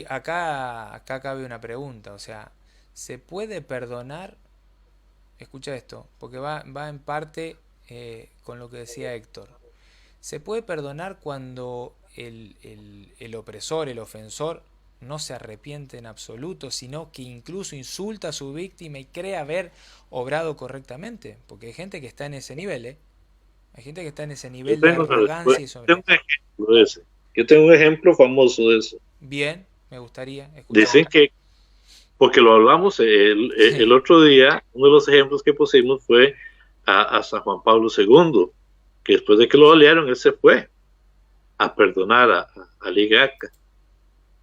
Speaker 1: acá cabe una pregunta, o sea, ¿se puede perdonar? Escucha esto, porque va en parte con lo que decía Héctor. ¿Se puede perdonar cuando el opresor, el ofensor, no se arrepiente en absoluto, sino que incluso insulta a su víctima y cree haber obrado correctamente, porque hay gente que está en ese nivel, ¿eh? Hay gente que está en ese
Speaker 2: Yo
Speaker 1: nivel de
Speaker 2: tengo una
Speaker 1: arrogancia y
Speaker 2: tengo
Speaker 1: soberbia.
Speaker 2: un ejemplo de ese. Yo tengo un ejemplo famoso de eso.
Speaker 1: Bien, me gustaría
Speaker 2: Dicen
Speaker 1: escucharlo.
Speaker 2: que, porque lo hablamos el
Speaker 1: Sí,
Speaker 2: otro día, uno de los ejemplos que pusimos fue a San Juan Pablo II, que después de que lo balearon, él se fue a perdonar a Ligaca.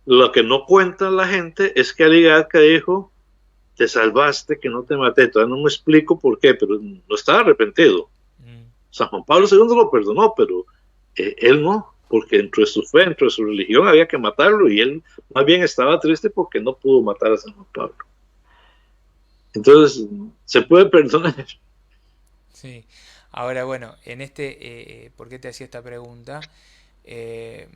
Speaker 2: Lo que no cuenta la gente es que Ligaca dijo, te salvaste, que no te maté. Todavía no me explico por qué, pero no estaba arrepentido.
Speaker 1: mm,
Speaker 2: San Juan Pablo II lo perdonó, pero él no, porque dentro de su fe, dentro de su religión había que matarlo y él más bien estaba triste porque no pudo matar a San Juan Pablo. Entonces, se puede perdonar.
Speaker 1: sí. Ahora, bueno, en ¿por qué te hacía esta pregunta? Eh,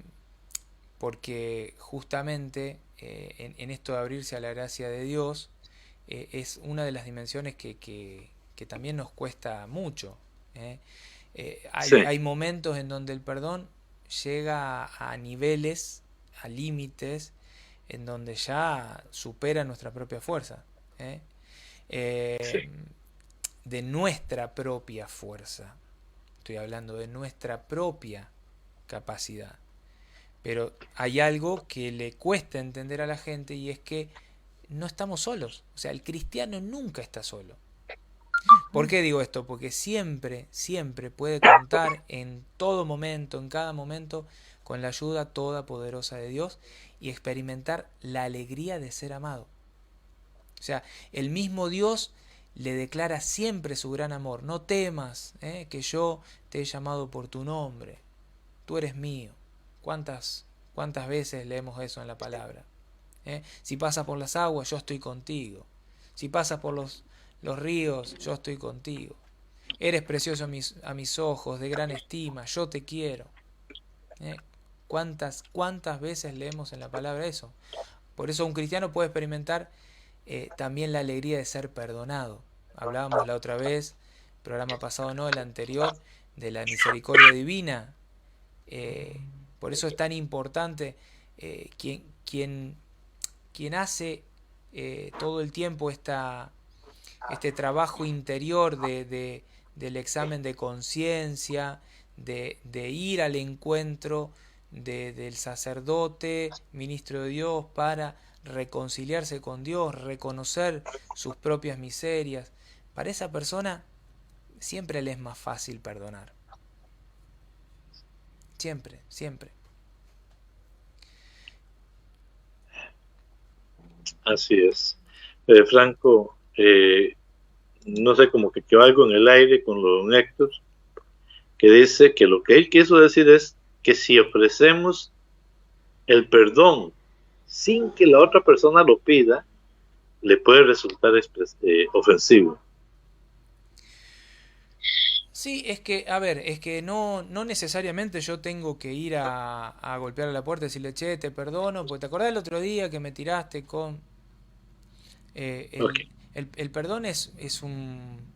Speaker 1: Porque justamente en esto de abrirse a la gracia de Dios es una de las dimensiones que también nos cuesta mucho. ¿Eh?
Speaker 2: Sí,
Speaker 1: Hay momentos en donde el perdón llega a niveles, a límites, en donde ya supera nuestra propia fuerza. ¿Eh?
Speaker 2: sí,
Speaker 1: Eh, de nuestra propia fuerza. Estoy hablando de nuestra propia capacidad. Pero hay algo que le cuesta entender a la gente y es que no estamos solos. O sea, el cristiano nunca está solo. ¿Por qué digo esto? Porque siempre, siempre puede contar en todo momento, en cada momento, con la ayuda todopoderosa de Dios y experimentar la alegría de ser amado. O sea, el mismo Dios le declara siempre su gran amor. No temas, que yo te he llamado por tu nombre. Tú eres mío. ¿Cuántas veces leemos eso en la palabra? Si pasas por las aguas, yo estoy contigo. Si pasas por los ríos, yo estoy contigo. Eres precioso a mis ojos, de gran estima, yo te quiero. ¿Eh? ¿Cuántas veces leemos en la palabra eso? Por eso un cristiano puede experimentar también la alegría de ser perdonado. Hablábamos la otra vez, programa pasado no, el anterior, de la misericordia divina. Eh, por eso es tan importante quien hace todo el tiempo este trabajo interior del examen de conciencia, de ir al encuentro del sacerdote, ministro de Dios, para reconciliarse con Dios, reconocer sus propias miserias. Para esa persona siempre le es más fácil perdonar. Siempre, siempre.
Speaker 2: así es. Franco, no sé, como que quedó algo en el aire con lo de don Héctor, que dice que lo que él quiso decir es que si ofrecemos el perdón sin que la otra persona lo pida, le puede resultar ofensivo.
Speaker 1: Sí, es que, a ver, es que no necesariamente yo tengo que ir a golpear a la puerta y decirle, che, te perdono, porque te acordás el otro día que me tiraste con...
Speaker 2: Ok,
Speaker 1: el perdón es un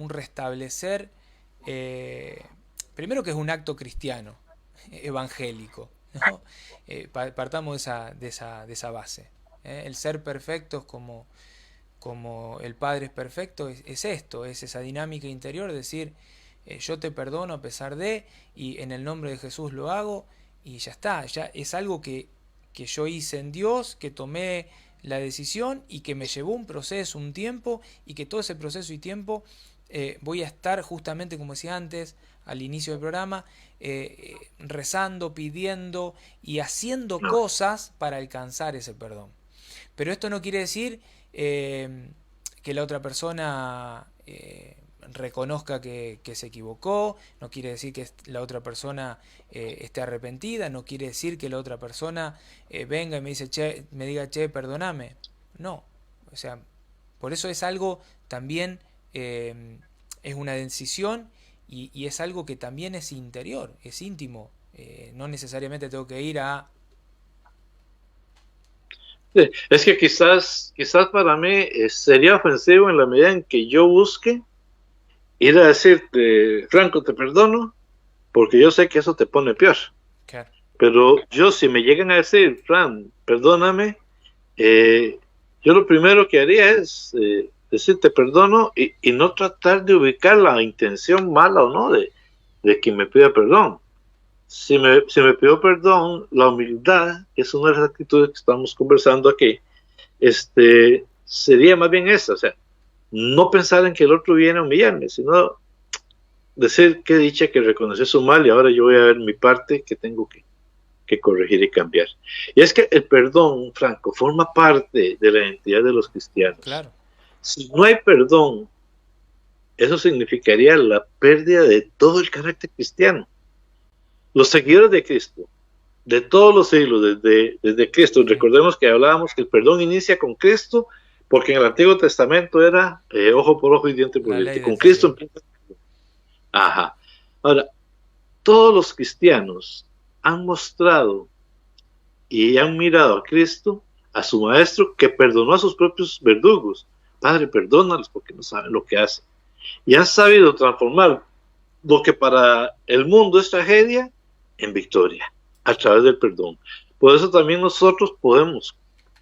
Speaker 1: restablecer, eh, primero que es un acto cristiano, evangélico, ¿no? Partamos de esa base. El ser perfectos como el Padre es perfecto, es esto, es esa dinámica interior, decir, yo te perdono a pesar de, y en el nombre de Jesús lo hago, y ya está, ya es algo que yo hice en Dios, que tomé la decisión y que me llevó un proceso, un tiempo, y que todo ese proceso y tiempo voy a estar justamente, como decía antes, al inicio del programa, rezando, pidiendo y haciendo cosas para alcanzar ese perdón. Pero esto no quiere decir que la otra persona reconozca que se equivocó, no quiere decir que la otra persona esté arrepentida, no quiere decir que la otra persona venga y me diga, che, perdóname. No, o sea, por eso es algo también, es una decisión y es algo que también es interior, es íntimo. No necesariamente tengo que ir a...
Speaker 2: sí, es que quizás para mí sería ofensivo en la medida en que yo busque ir a decirte, Franco, te perdono, porque yo sé que eso te pone peor.
Speaker 1: Claro.
Speaker 2: Pero yo, si me llegan a decir, Fran, perdóname, yo lo primero que haría es decir te perdono y no tratar de ubicar la intención mala o no de quien me pida perdón. Si me pidió perdón, la humildad, que es una de las actitudes que estamos conversando aquí, sería más bien esa, o sea, no pensar en que el otro viene a humillarme, sino decir qué dicha que reconoció su mal y ahora yo voy a ver mi parte que tengo que corregir y cambiar. Y es que el perdón, Franco, forma parte de la identidad de los cristianos.
Speaker 1: Claro.
Speaker 2: Si no hay perdón, eso significaría la pérdida de todo el carácter cristiano. Los seguidores de Cristo, de todos los siglos, desde Cristo, recordemos que hablábamos que el perdón inicia con Cristo, porque en el Antiguo Testamento era ojo por ojo y diente por diente. Con Cristo empieza. Ajá. Ahora, todos los cristianos han mostrado y han mirado a Cristo, a su maestro, que perdonó a sus propios verdugos. Padre, perdónalos porque no saben lo que hacen. Y han sabido transformar lo que para el mundo es tragedia en victoria, a través del perdón. Por eso también nosotros podemos,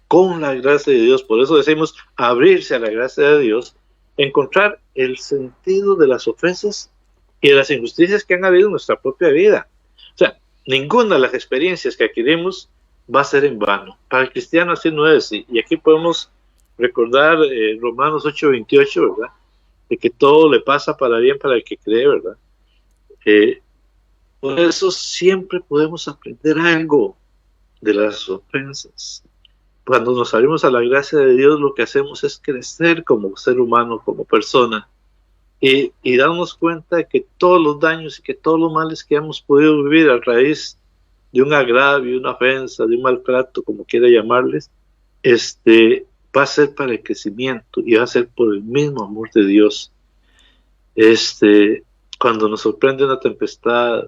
Speaker 2: con la gracia de Dios, por eso decimos abrirse a la gracia de Dios, encontrar el sentido de las ofensas y de las injusticias que han habido en nuestra propia vida. O sea, ninguna de las experiencias que adquirimos va a ser en vano. Para el cristiano así no es. Y aquí podemos recordar Romanos 8:28, ¿verdad? De que todo le pasa para bien para el que cree, ¿verdad? Por eso siempre podemos aprender algo de las ofensas. Cuando nos abrimos a la gracia de Dios, lo que hacemos es crecer como ser humano, como persona, y darnos cuenta de que todos los daños y que todos los males que hemos podido vivir a raíz de un agravio, una ofensa, de un maltrato, como quiera llamarles, va a ser para el crecimiento y va a ser por el mismo amor de Dios. Cuando nos sorprende una tempestad,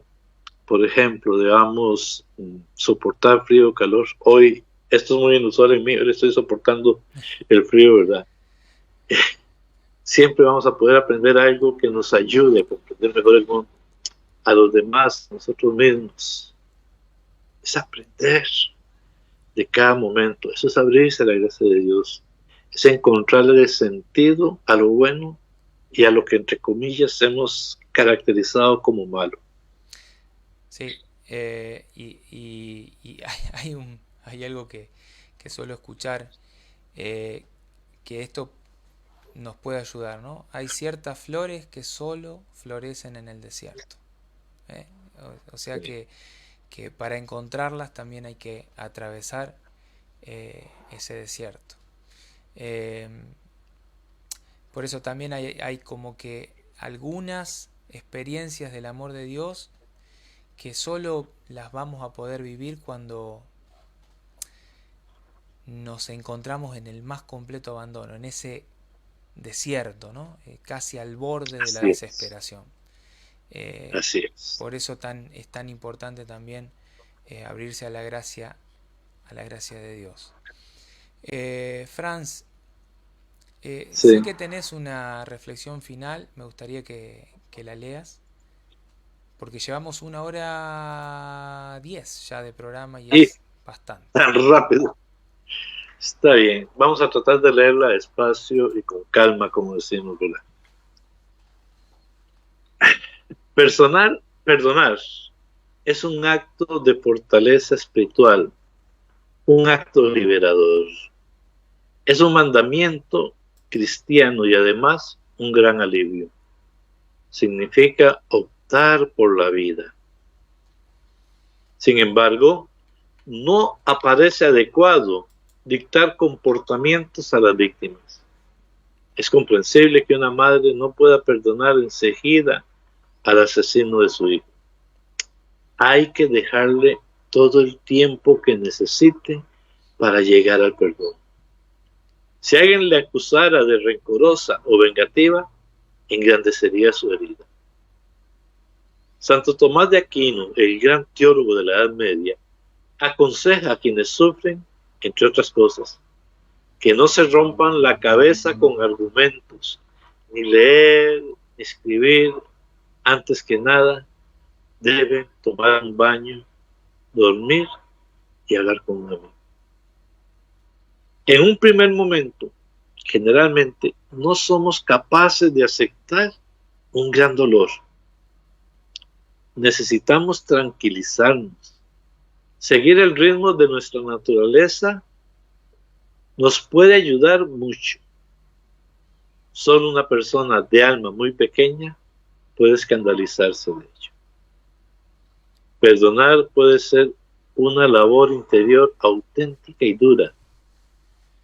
Speaker 2: por ejemplo, debamos soportar frío o calor. Hoy, esto es muy inusual en mí, hoy estoy soportando el frío, ¿verdad? Siempre vamos a poder aprender algo que nos ayude a comprender mejor el mundo, a los demás, a nosotros mismos. Es aprender de cada momento, eso es abrirse a la gracia de Dios, es encontrarle sentido a lo bueno y a lo que entre comillas hemos caracterizado como malo.
Speaker 1: Sí, y hay algo que suelo escuchar, que esto nos puede ayudar, ¿no? Hay ciertas flores que solo florecen en el desierto. O sea que para encontrarlas también hay que atravesar ese desierto. Por eso también hay como que algunas experiencias del amor de Dios que solo las vamos a poder vivir cuando nos encontramos en el más completo abandono, en ese desierto, ¿no? Casi al borde de la desesperación.
Speaker 2: Así es.
Speaker 1: Por eso es tan importante también abrirse a la gracia de Dios. Franz, sé que tenés una reflexión final, me gustaría que la leas, porque llevamos 1:10 ya de programa y es bastante.
Speaker 2: Tan rápido. Está bien, vamos a tratar de leerla despacio y con calma, como decimos, ¿verdad? Perdonar es un acto de fortaleza espiritual, un acto liberador. Es un mandamiento cristiano y además un gran alivio. Significa optar por la vida. Sin embargo, no aparece adecuado dictar comportamientos a las víctimas. Es comprensible que una madre no pueda perdonar enseguida al asesino de su hijo. Hay que dejarle todo el tiempo que necesite para llegar al perdón. Si alguien le acusara de rencorosa o vengativa, engrandecería su herida. Santo Tomás de Aquino, el gran teólogo de la Edad Media, aconseja a quienes sufren, entre otras cosas, que no se rompan la cabeza con argumentos, ni leer, ni escribir. Antes que nada, deben tomar un baño dormir y hablar con un amigo. En un primer momento, generalmente, no somos capaces de aceptar un gran dolor. Necesitamos tranquilizarnos. Seguir el ritmo de nuestra naturaleza nos puede ayudar mucho. Solo una persona de alma muy pequeña puede escandalizarse de ello. Perdonar puede ser una labor interior auténtica y dura,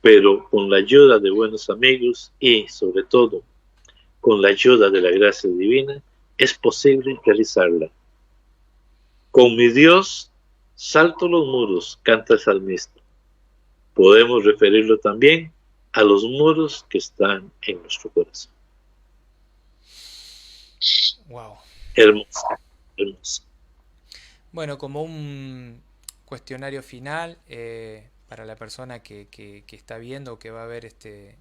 Speaker 2: pero con la ayuda de buenos amigos y, sobre todo, con la ayuda de la gracia divina, es posible realizarla. Con mi Dios salto los muros, canta el salmista. Podemos referirlo también a los muros que están en nuestro corazón.
Speaker 1: Wow.
Speaker 2: Hermoso, hermoso.
Speaker 1: Bueno, como un cuestionario final para la persona que está viendo o que va a ver este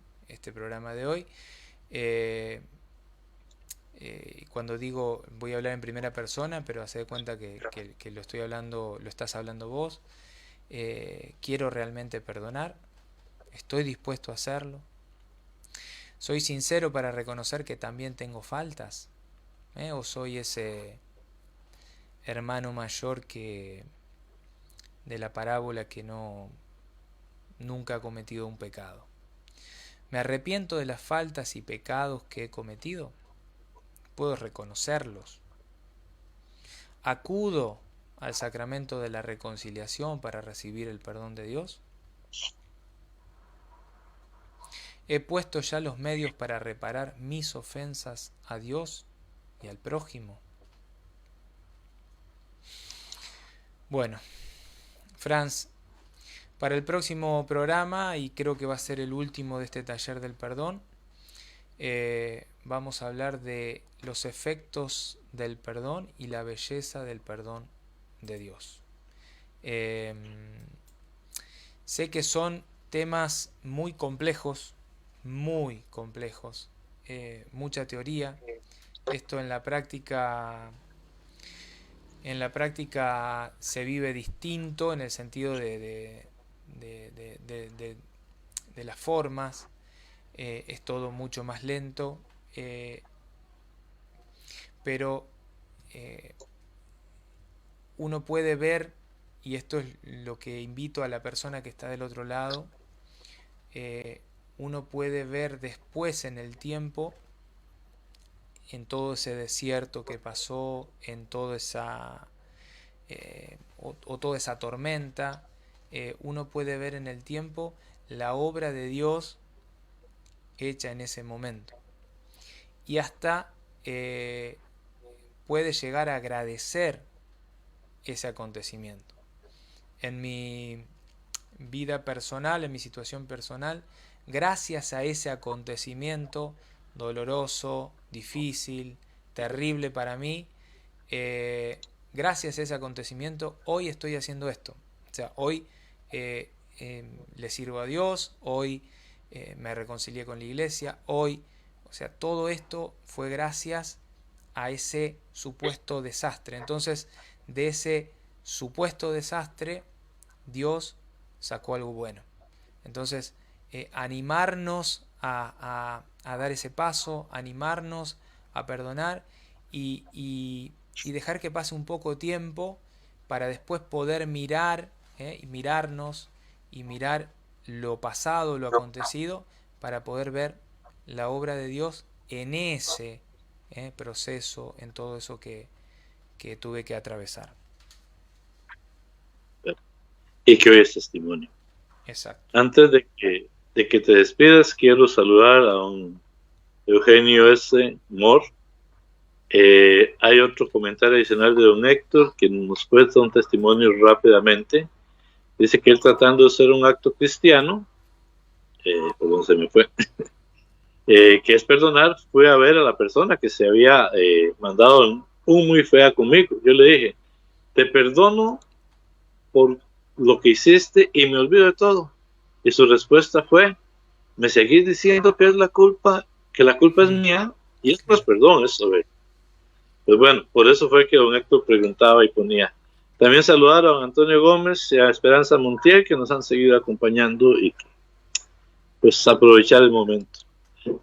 Speaker 1: programa de hoy. Cuando digo, voy a hablar en primera persona, pero haz de cuenta que lo estoy hablando, lo estás hablando vos. Quiero realmente perdonar, estoy dispuesto a hacerlo. Soy sincero para reconocer que también tengo faltas, o soy ese hermano mayor que de la parábola que nunca ha cometido un pecado. Me arrepiento de las faltas y pecados que he cometido. Puedo reconocerlos. Acudo al sacramento de la reconciliación para recibir el perdón de Dios. He puesto ya los medios para reparar mis ofensas a Dios y al prójimo. Bueno, Franz, para el próximo programa, y creo que va a ser el último de este taller del perdón, vamos a hablar de los efectos del perdón y la belleza del perdón de Dios. Sé que son temas muy complejos, mucha teoría. Esto en la práctica se vive distinto en el sentido de las formas. Es todo mucho más lento, pero uno puede ver, y esto es lo que invito a la persona que está del otro lado, uno puede ver después en el tiempo, en todo ese desierto que pasó, en toda esa toda esa tormenta, uno puede ver en el tiempo la obra de Dios hecha en ese momento, y hasta puede llegar a agradecer ese acontecimiento. En mi vida personal, en mi situación personal, gracias a ese acontecimiento doloroso, difícil, terrible para mí, gracias a ese acontecimiento hoy estoy haciendo esto. O sea, hoy le sirvo a Dios, hoy me reconcilié con la iglesia, hoy, o sea, todo esto fue gracias a ese supuesto desastre. Entonces, de ese supuesto desastre, Dios sacó algo bueno. Entonces, animarnos a dar ese paso, animarnos a perdonar y dejar que pase un poco de tiempo para después poder mirar, y mirarnos y mirar lo pasado, lo acontecido, para poder ver la obra de Dios en ese proceso, en todo eso que tuve que atravesar.
Speaker 2: Y que hoy es testimonio.
Speaker 1: Exacto.
Speaker 2: Antes de que te despidas, quiero saludar a un Eugenio S. Mor. Hay otro comentario adicional de don Héctor que nos cuesta un testimonio rápidamente. Dice que él, tratando de hacer un acto cristiano, perdón, se me fue, que es perdonar, fue a ver a la persona que se había mandado un muy fea conmigo. Yo le dije, te perdono por lo que hiciste y me olvido de todo. Y su respuesta fue, me seguís diciendo que es la culpa es mía, y esto no es perdón, eso. Pues bueno, por eso fue que don Héctor preguntaba y ponía, También saludar a don Antonio Gómez y a Esperanza Montiel, que nos han seguido acompañando y pues aprovechar el momento.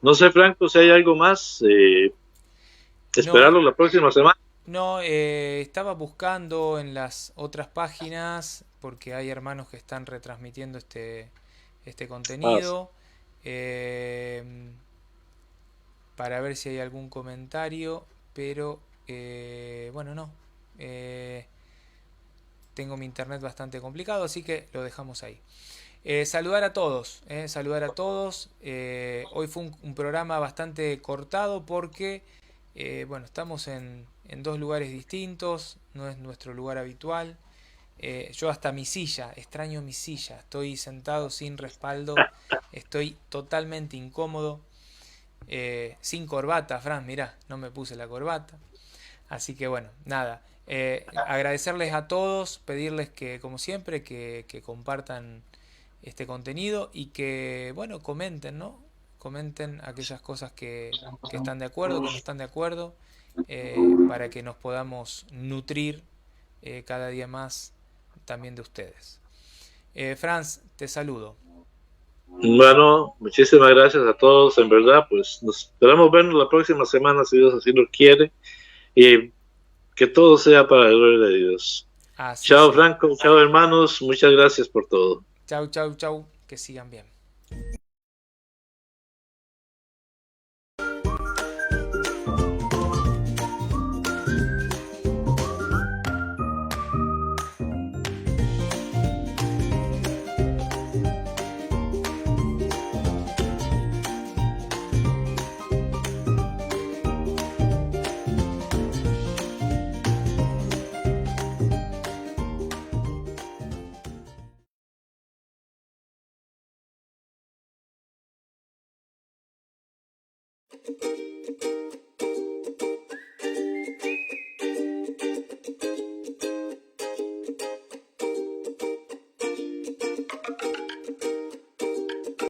Speaker 2: No sé, Franco, si hay algo más,
Speaker 1: No,
Speaker 2: esperarlo la próxima semana.
Speaker 1: no, estaba buscando en las otras páginas porque hay hermanos que están retransmitiendo este
Speaker 2: Ah,
Speaker 1: contenido eh, para ver si hay algún comentario, pero bueno, no. Eh, tengo mi internet bastante complicado, así que lo dejamos ahí. Saludar a todos, saludar a todos. Hoy fue un programa bastante cortado porque, bueno, estamos en dos lugares distintos, no es nuestro lugar habitual. Yo hasta mi silla, extraño mi silla, estoy sentado sin respaldo, estoy totalmente incómodo, sin corbata, Fran, mirá, no me puse la corbata. Así que bueno, nada, agradecerles a todos, pedirles que, como siempre, que compartan este contenido y que, bueno, comenten, ¿no? Comenten aquellas cosas que están de acuerdo, que no están de acuerdo, para que nos podamos nutrir cada día más también de ustedes. Franz, te saludo.
Speaker 2: bueno, muchísimas gracias a todos, en verdad, pues nos esperamos vernos la próxima semana, si Dios así lo quiere, y que todo sea para la gloria de Dios.
Speaker 1: Así
Speaker 2: Chao,
Speaker 1: sea.
Speaker 2: Franco, chao, hermanos, muchas gracias por todo.
Speaker 1: Chau, chau, chau, que sigan bien.